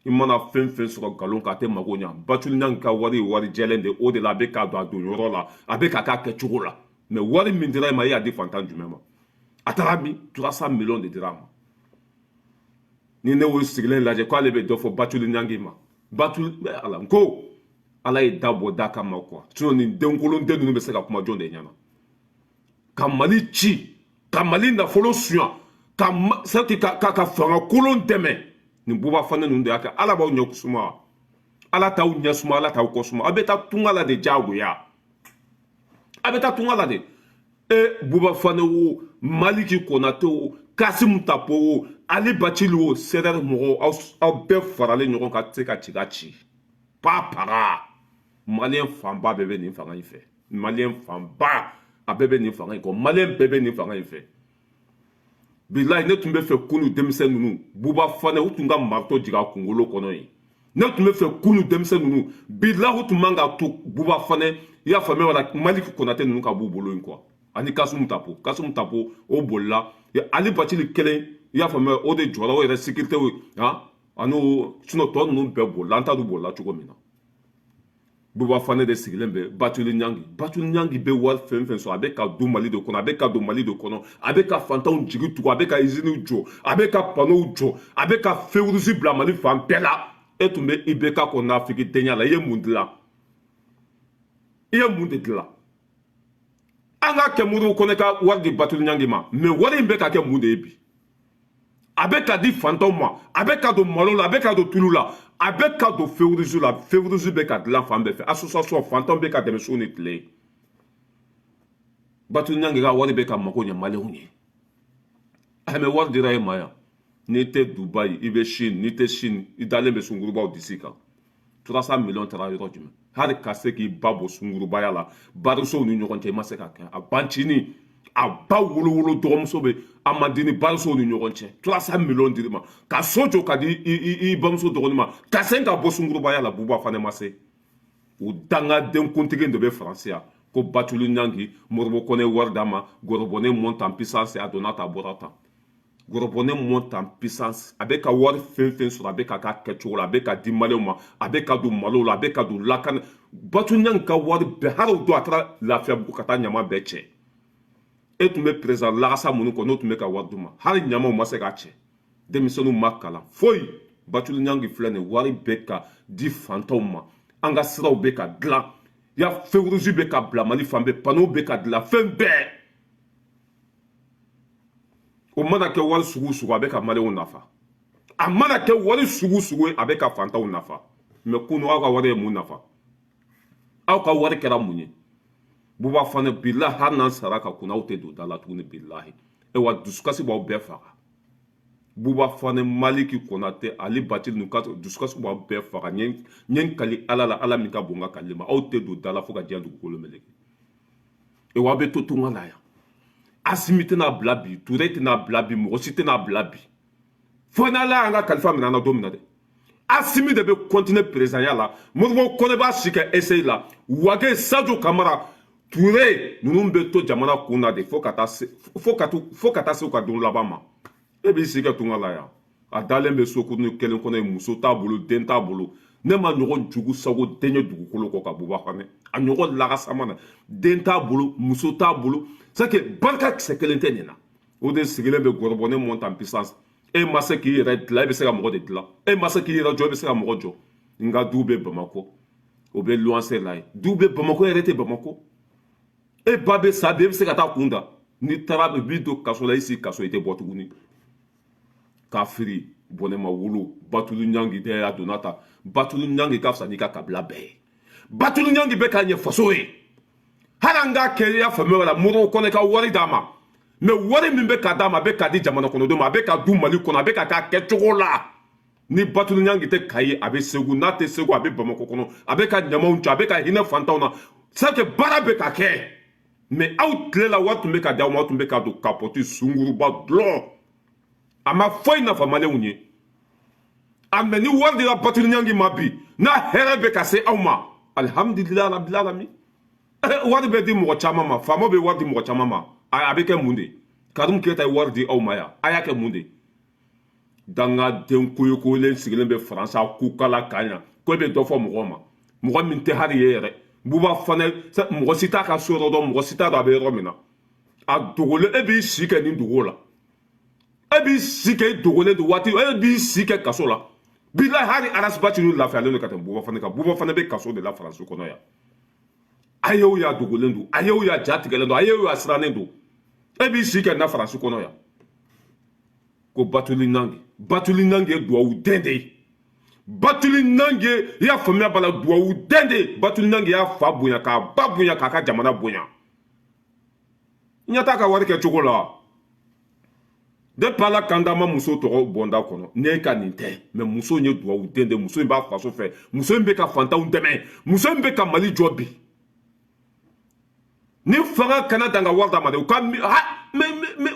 i mana fɛn fɛn sɔrɔ nkalon k'a tɛ mago ɲa Batili Nyangi ka wari ye wari jɛlen de o de la a bɛ k'a don a don yɔrɔ la a bɛ k'a kɛ cogo la mais wari min dira e ma e y'a di fantan jumɛn ma a taara min 300 millions de dira a ma ni ne y'o sigilen lajɛ k'ale bɛ dɔ fɔ Batili Nyangi ma Batili ala n ko ala ye da bɔ da kama quoi sinon nin denkolon den ninnu bɛ se ka kuma jɔn de ɲɛna ka Mali ci ka Mali nafolo suɲa ka fanga kolon dɛmɛ nin Buba Fane ninnu de y'a kɛ ala b'aw ɲɛ suma ala t'aw ɲɛ suma ala t'aw kɔ suma a bɛ taa tunga la de diyagoya a bɛ taa tunga la de e Buba Fane o Maliki Konate o Kassim Tapo o Ali Bachili o CDR mɔgɔw aw bɛɛ faralen ɲɔgɔn kan tɛ se ka ci ka ci pa para Maliyɛn fanba bɛɛ bɛ nin fanga in fɛ Maliyɛn fanba a bɛɛ bɛ nin fanga in kɔ Maliyɛn bɛɛ bɛ nin fanga in fɛ bilahi ne tun bɛ fɛ kunu denmisɛn ninnu Buba Fane u tun ka marito jigin a kunkolo kɔnɔ yen ne tun bɛ fɛ kunu denmisɛn ninnu bilahi u tun man ka to Buba Fane i y'a faamuya wala Maliki Konate ninnu ka b'u bolo yen quoi ani Kassim Tapo o bolila Ali Bachili kelen i y'a faamuya o de jɔra o yɛrɛ sécurité ani sinon tɔ ninnu bɛɛ bolila an t'a dɔn bolila cogo min na Buba Fane de sigilen bɛ Batili Nyangi bɛ wari fɛn fɛn sɔrɔ a bɛ ka don Mali de kɔnɔ a bɛ ka don Mali de kɔnɔ a bɛ ka fantanw jigi tugu a bɛ ka usines jɔ a bɛ ka panneaux jɔ a bɛ ka feuilles bila Mali fan bɛɛ la e tun bɛ IBK kɔnɔ Afiriki denya la i ye mun dilan i ye mun de dilan an ka kɛ Modibo Kone ka wari di Batili Nyangi ma mais wari in bɛ ka kɛ mun de ye bi a bɛ ka di fantanw ma a bɛ ka don malo la a bɛ ka don tulu la a bɛ ka don feuilles la feuilles bɛ ka dilan fan bɛɛ fɛ association fantanw bɛ ka dɛmɛ su ni tile Batili Nyangi ka wari bɛ ka mago ɲɛ Maliyɛnw ye mais wari dira e ma yan n'i tɛ Dubaï i bɛ Chine n'i tɛ Chine i dalen bɛ sungurubaw disi kan 300 millions taara yɔrɔ jumɛn hali ka se k'i ba bɔ sungurubaya la barisow ni ɲɔgɔn cɛ i ma se ka kɛ a Bancini a ba wolowolo dɔgɔmuso bɛ Amadini barisow ni ɲɔgɔn cɛ 300 millions dir'i ma ka so jɔ ka di i bamuso dɔgɔnin ma ka se ka bɔ sungurubaya la Buba Fane ma se o dangadenkuntigi de bɛ Faransi yan ko Batili Nyangi Modibo Kone wari d'a ma Gorobone monte en puissance a donna ta bɔra tan Gorobone monte en puissance avec un word fin sur avec un ketchup avec un dimaloma avec un malo avec un lacan batunyang ka word beharo do atra la faire bukata nyama beche et tu me présent la sa munu ko notu me ka word duma har nyama mo se gache demisonu makala foi batunyang flane wari beka di fantôme anga sraw beka gla ya fewruju beka bla mali fambe pano beka de la fembe o mana ke wali sugu avec a malé nafa a mana ke wali sugu avec a fanta nafa me kunu aw ka wari mu nafa aw ka wari kera munye buba fane billah hanan saraka kuna ute do dala tuni billahi e wa duskasi ba be faga buba fane maliki konate ali batil nu kat duskasi ba be faga nyen kali ala mi ka bonga kalima aw te do dala fuka jandu ko lo meleke e wa be to tunga la ya asimite na blabi turete na blabi mosite na blabi fona la anga kalifa mina na domina de asimi de be continuer présent la mo kone ba shika essayer la wage Sadio Camara Touré nous be to jamana kuna de faut kata se ka don labama e bi sika tunga la ya adale be soku no kelen kone muso tabulu den tabulu ne ma nyogon jugu sago denye dugu kolo ko ka buba khane a nyogon la samana den tabulu muso tabulu c'est que barka c'est que l'intérêt ou de sigile be gorobone monte en puissance et massa qui red là be se ka mo de là et massa qui red jo be se ka mo jo nga dube Bamako o be luanse là dube Bamako arrêté Bamako et babe sa be se ka ta kunda ni tarabe bido kasola ici kaso était botuguni kafiri bonema wulu batulu nyangi de adonata batulu nyangi kafsa ni ka kabla be batulu nyangi be ka nye fasoe haranga ke ya famela la muro kone ka wari dama me wari min be ka dama be ka di jamana kono do ma be ka du mali kono be ka ke chogola ni batulu nyangi te kayi abe segu na te segu abe Bamako kono abe ka nyama uncha abe ka hina fantauna sake bara be ka ke me out la watu be ka da watu be ka do kapoti sunguru ba dlo ama foi na famale unye ameni wari la batulu nyangi mabi na here be ka se awma alhamdulillah rabbil alamin wari be di mo chama ma famo be wari di mo chama ma avec un munde kadum keta wari di aw maya ayake munde danga den koyo ko len sigilen be France ku kala kanya ko be do fo mo min te hari yere buba fane mo sita ka soro do mo sita da be romina a dogole e bi sike ni dogola e bi sike dogole do wati e bi sike kasola billahi hari aras batiru la fa le katam buba fane be kaso de la France ko no ya ayo ya dogolendu ayo ya jatigelendo ayo ya sranendo ebi sike na France kono ya ko batuli nange duwa dende batuli nange ya famia bala duwa dende batuli nange ya fa bunya ka babunya ka jamana bunya nyata ka wari ke chokola de pala kandama muso to bonda kono ne ka ninte me muso nye duwa dende muso ba faso fe muso mbe ka fanta undeme muso mbe ka mali jobi ni fanga kana danga warda ma de ka me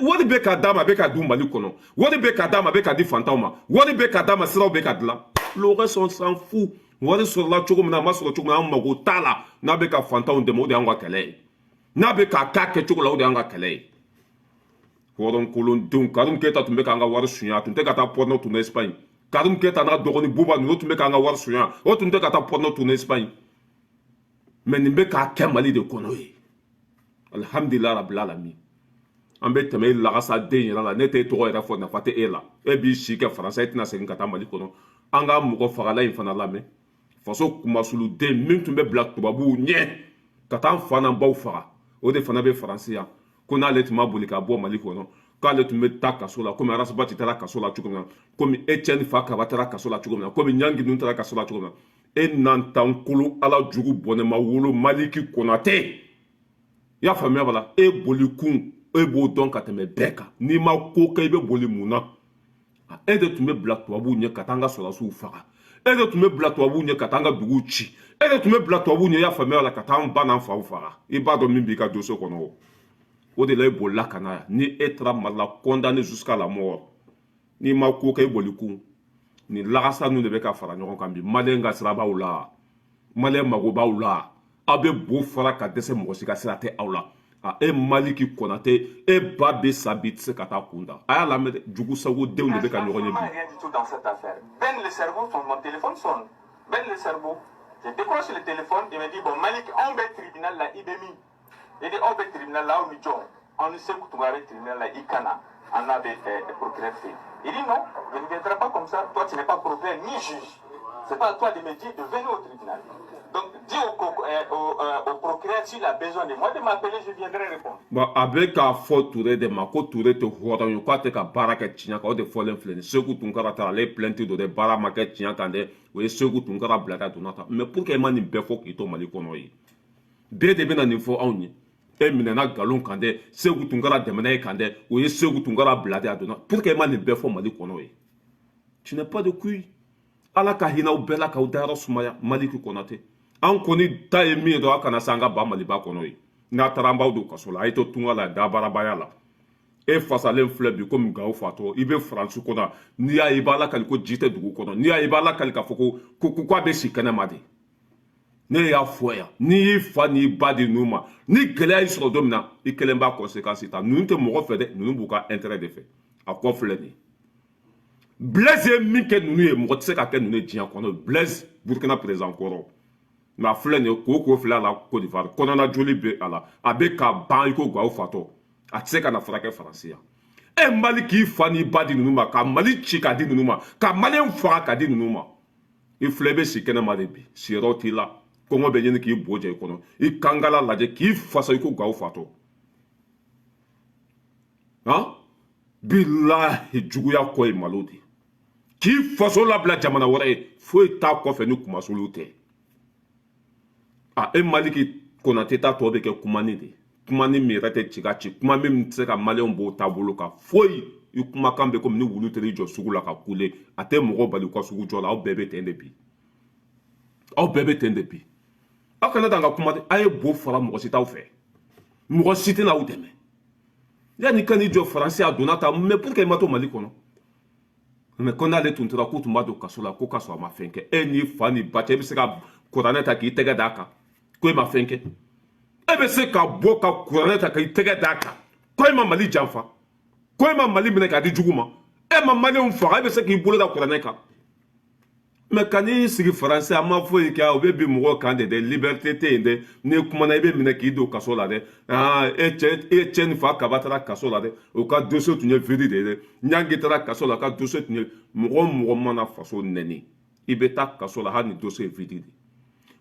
wodi be ka dama be ka du mali kono wodi be ka dama be ka di fantoma wodi be ka dama sira be ka dla le reste on s'en fout wodi sur la chogo na masoro chogo na mago tala na be ka fantoma de modi anga kele na be ka ke chogo la odi anga kele woron kolon dun karum keta tumbe ka anga war sunya tunte ka ta porno tu na Espagne karum keta na dogoni buba no tumbe ka anga war sunya o tunte ka ta porno tu na Espagne mais nimbe ka ke mali de kono yi alhamdulillah rabbil alamin ambe teme la gasa de la nete to era fo na fate ela e bi shike français tina sen kata mali kono anga mugo fagala infana la me faso kuma sulu de min tumbe black to babu nye kata fana baw faga o de fana be français ya kona let mabulika bo mali kono ka let tumbe takasola comme rasbati tara kasola chukumna comme Etienne Faka batara kasola chukumna comme nyangi nun tara kasola chukumna e nantankulu ala jugu bonema wolo maliki konate ya famia bala e bolikun e bo don ka teme beka ni ma ko ka ibe boli muna e de tume black to abu nye katanga sola su faka e de tume black to abu nye katanga dugu chi e de tume black to abu nye ya famia la katanga bana fa faka e ba do mimbi ka doso kono o de la bola kana ni etra mala condamné jusqu'à la mort ni ma ko ka bolikun ni lagasa nu de beka fara nyon kambi malenga sraba ula malen mago ba ula abe bo fara ka dese mo sika sirate awla e Maliki Konaté e Babé Sabit se kata kunda aya la me jugu sago dew ne be ka ñogo ñebi rien du tout dans cette affaire. Ben le cerveau, mon téléphone sonne. Ben le cerveau. Je décroche le téléphone et me dit bon Malik on va tribunal là IBMI. Il dit on va tribunal là au Midjon. On ne sait que tu vas tribunal là Ikana. On avait procureur fait. Il dit non, je ne viendrai pas comme ça. Toi tu n'es pas procureur ni juge. C'est pas à toi de me dire de venir au tribunal. Donc, dis au procureur s'il a besoin de moi de m'appeler, je viendrai répondre. Bon, avec la faute Touré de ma côte Touré te voit dans une côte que baraka tient quand de folle influence. Ce que tu as les plaintes de barama tient quand de ou ce que tu as blagué donata. Mais pour que man be faut qu'il tombe les connois. Dès de bien en faut on y. Et maintenant galon quand de ce que tu as demandé quand de ou ce que tu as blagué donata. Pour que man be faut mali connois. Tu n'as pas de couilles. Ala kahina ou bela ka udara sumaya Maliki Konaté. An koni ta ye min do akana sanga ba maliba kono yi na taramba do kasola ay to tunga la da barabaya la e fasalen fleur bi comme gaw fato ibe France kona ni ya ibala kal ko jite dugu kono ni ya ibala kal ka foko ko kwa be sikana made ne ya foya ni fa ni badi numa ni gele ay so domina i kelemba conséquence ta nous te mo fede nous buka intérêt de fait a ko fleni Blaise min ke nous e mo tse ka ke nous ne dian kono Blaise Burkina présent koro ma fleur ne ko fleur la Côte d'Ivoire kono na joli be ala abe ka ban ko gwa fato atse kana frake français e Mali ki fani badi numa ka Mali chika di numa ka Mali mfa ka di numa i flebe sikena ma de bi siroti la kongo be yeni ki boje kono i kangala laje ki fasa ko gwa fato ha billahi juguya ko e malodi ki faso la bla jamana wore fo ta ko fe ni kuma solute e Maliki Konaté ta tobe ke kumani de kumani mi rete chigachi kuma mi se ka Malien bo tabolo ka foi yu kuma kambe comme ni wulu teri jo sugula ka kule ate mo bali ko sugu jo la o bebe tende bi akana danga kuma de ay bo fara mo sita o fe mo sita na udeme ya ni kani jo français a donata mais pour que mato Mali kono mais qu'on a les tuntura ko tumba do kasola ko kaso ma fenke eni fani bache bi se ka koraneta ki tega daka ko ma fenke ebe se ka boka kuraneta ka itege daka ko ma Mali janfa ko ma Mali mine ka di juguma e ma Mali unfa ebe se ki bolo da kuraneka mais kani sigi français ama fo yi ka obe bi mo kan de liberté te de ne kuma na ebe mine ki do kasola de e chen fa ka batara kasola de o ka dossier tunye vidi de nyangi tara kasola ka dossier tunye mo mana faso neni ibe ta kasola ha ni dossier vidi de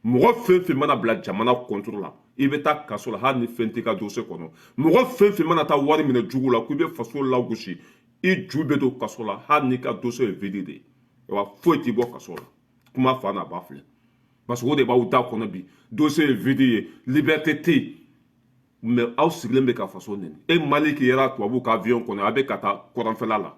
mɔgɔ fɛn fɛn mana bila jamana contrôle la i bɛ taa kaso la hali ni fɛn t'i ka dossier kɔnɔ mɔgɔ fɛn fɛn mana taa wari minɛ jugu la k'i bɛ faso lagosi i ju bɛ don kaso la hali n'i ka dossier ye vide de ye wa foyi t'i bɔ kaso la kuma fa n'a ba filɛ parce que o de b'aw da kɔnɔ bi dossier ye vide ye liberté tɛ yen mais aw sigilen bɛ ka faso nɛni e Maliki yɛrɛ tubabu ka avion kɔnɔ a bɛ ka taa kɔrɔnfɛla la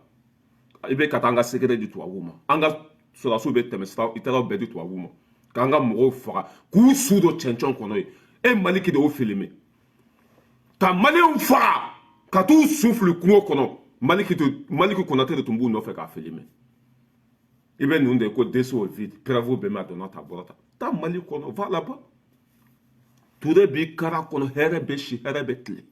i bɛ ka taa an ka secret di tubabuw ma an ka sɔrɔdasiw bɛ tɛmɛ sira i taara bɛɛ di tubabuw ma kanga mɔgɔw faga k'u su do cɛncɛn kɔnɔ ye e Maliki de y'o filime ka Maliyɛnw faga ka t'u su fili kungo kɔnɔ Maliki Konaté de tun b'u nɔfɛ k'a filime i bɛ ninnu de ko dossier vide preuve bɛ min a donna ta bɔra ta taa Mali kɔnɔ va là-bas Touré b'i kara kɔnɔ hɛrɛ bɛ si hɛrɛ bɛ tile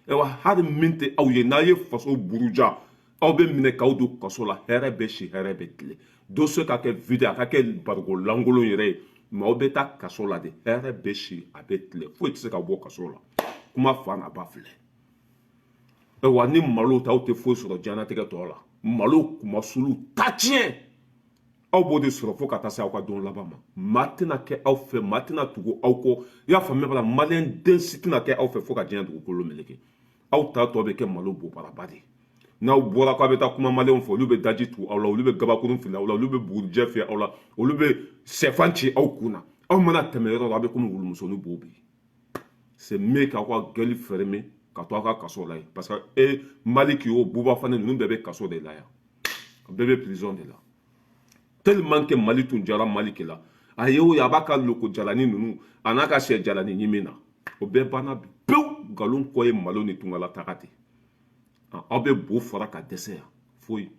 wa hali min tɛ aw ye n'a ye faso buruja aw bɛ minɛ k'aw don kaso la hɛrɛ bɛ si hɛrɛ bɛ tile dossier ka kɛ vide a ka kɛ barigo lankolon yɛrɛ ye mais aw bɛ taa kaso la de hɛrɛ bɛ si a bɛ tile foyi tɛ se ka bɔ kaso la kuma fa n'a ba filɛ wa ni malo ta aw tɛ foyi sɔrɔ diɲɛlatigɛ tɔ la malo kumasulu ta tiɲɛ aw b'o de sɔrɔ fo ka taa se aw ka don laban ma maa tɛna kɛ aw fɛ maa tɛna tugu aw kɔ i y'a faamuya bala Maliyɛn den si tɛna kɛ aw fɛ fo ka diɲɛ dugukolo meleke aw ta tɔ bɛ kɛ malo bobaraba de n'aw bɔra k'aw bɛ taa kuma Maliyɛnw fɛ olu bɛ daji tu aw la olu bɛ gabakurun fili aw la olu bɛ bugurijɛ fiyɛ aw la olu bɛ sɛfan ci aw kun na aw mana tɛmɛ yɔrɔ la aw bɛ komi wulumusonin b'o bi c'est mieux k'aw ka gueule fermer ka to aw ka kaso la yen parce que Maliki o Buba Fane ninnu bɛɛ bɛ kaso de la yan a bɛɛ bɛ prison de la tellement que Mali tun jara Maliki la a ye o ye a b'a ka loko jalani ninnu a n'a ka sɛ jalani ɲimi na o bɛɛ banna pewu nkalon kɔ ye malo ni tungala taga ten aw bɛ bo fara ka dɛsɛ yan foyi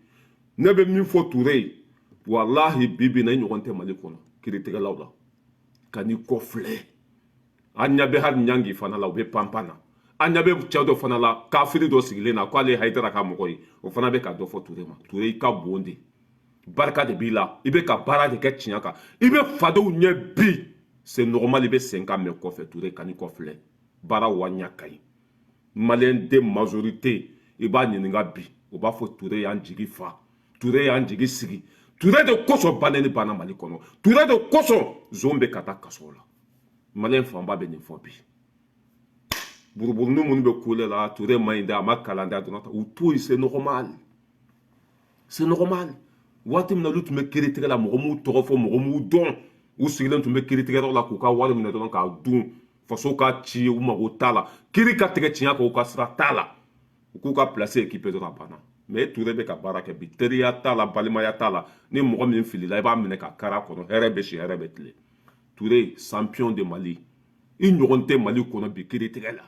ne bɛ min fɔ Touré ye walahi bibi na i ɲɔgɔn tɛ Mali kɔnɔ kiiritigɛlaw la ka n'i kɔ filɛ a ɲɛ bɛ hali ɲangi fana la u bɛ panpan na an ɲa bɛ cɛ dɔ fana la kafiri dɔ sigilen na k'ale Hayidara ka mɔgɔ ye o fana bɛ ka dɔ fɔ Ture ma Ture i ka bon de barika de b'i la i bɛ ka baara de kɛ tiɲɛ kan i bɛ fadenw ɲɛ bi c'est normal i bɛ sen ka mɛn kɔfɛ Ture kan'i kɔfilɛ baara waɲa ka ɲi maliyɛn den majorité i b'a ɲininka bi o b'a fɔ Ture y'an jigi fa Ture y'an jigi sigi Ture de kosɔn banɛni banna Mali kɔnɔ Ture de kosɔn zon bɛ ka taa kaso la maliyɛn fanba bɛ nin fɔ bi buruburuni minnu bɛ kule la Ture ma ɲi dɛ a ma kalan dɛ a donna ta u to yen c'est normal waati min na olu tun bɛ kiiritigɛ la mɔgɔ m'u tɔgɔ fɔ mɔgɔ m'u dɔn u sigilen tun bɛ kiiritigɛyɔrɔ la k'u ka wari minɛ dɔrɔn k'a dun faso ka ci u mago t'a la kiiri ka tigɛ tiɲɛ kan u ka sira t'a la u k'u ka place équipé dɔrɔn a banna mais Ture bɛ ka baara kɛ bi teriya t'a la balimaya t'a la ni mɔgɔ min filila i b'a minɛ ka kari a kɔnɔ hɛrɛ bɛ si hɛrɛ bɛ tile Ture champion de Mali i ɲɔgɔn tɛ Mali kɔnɔ bi kiiritigɛ la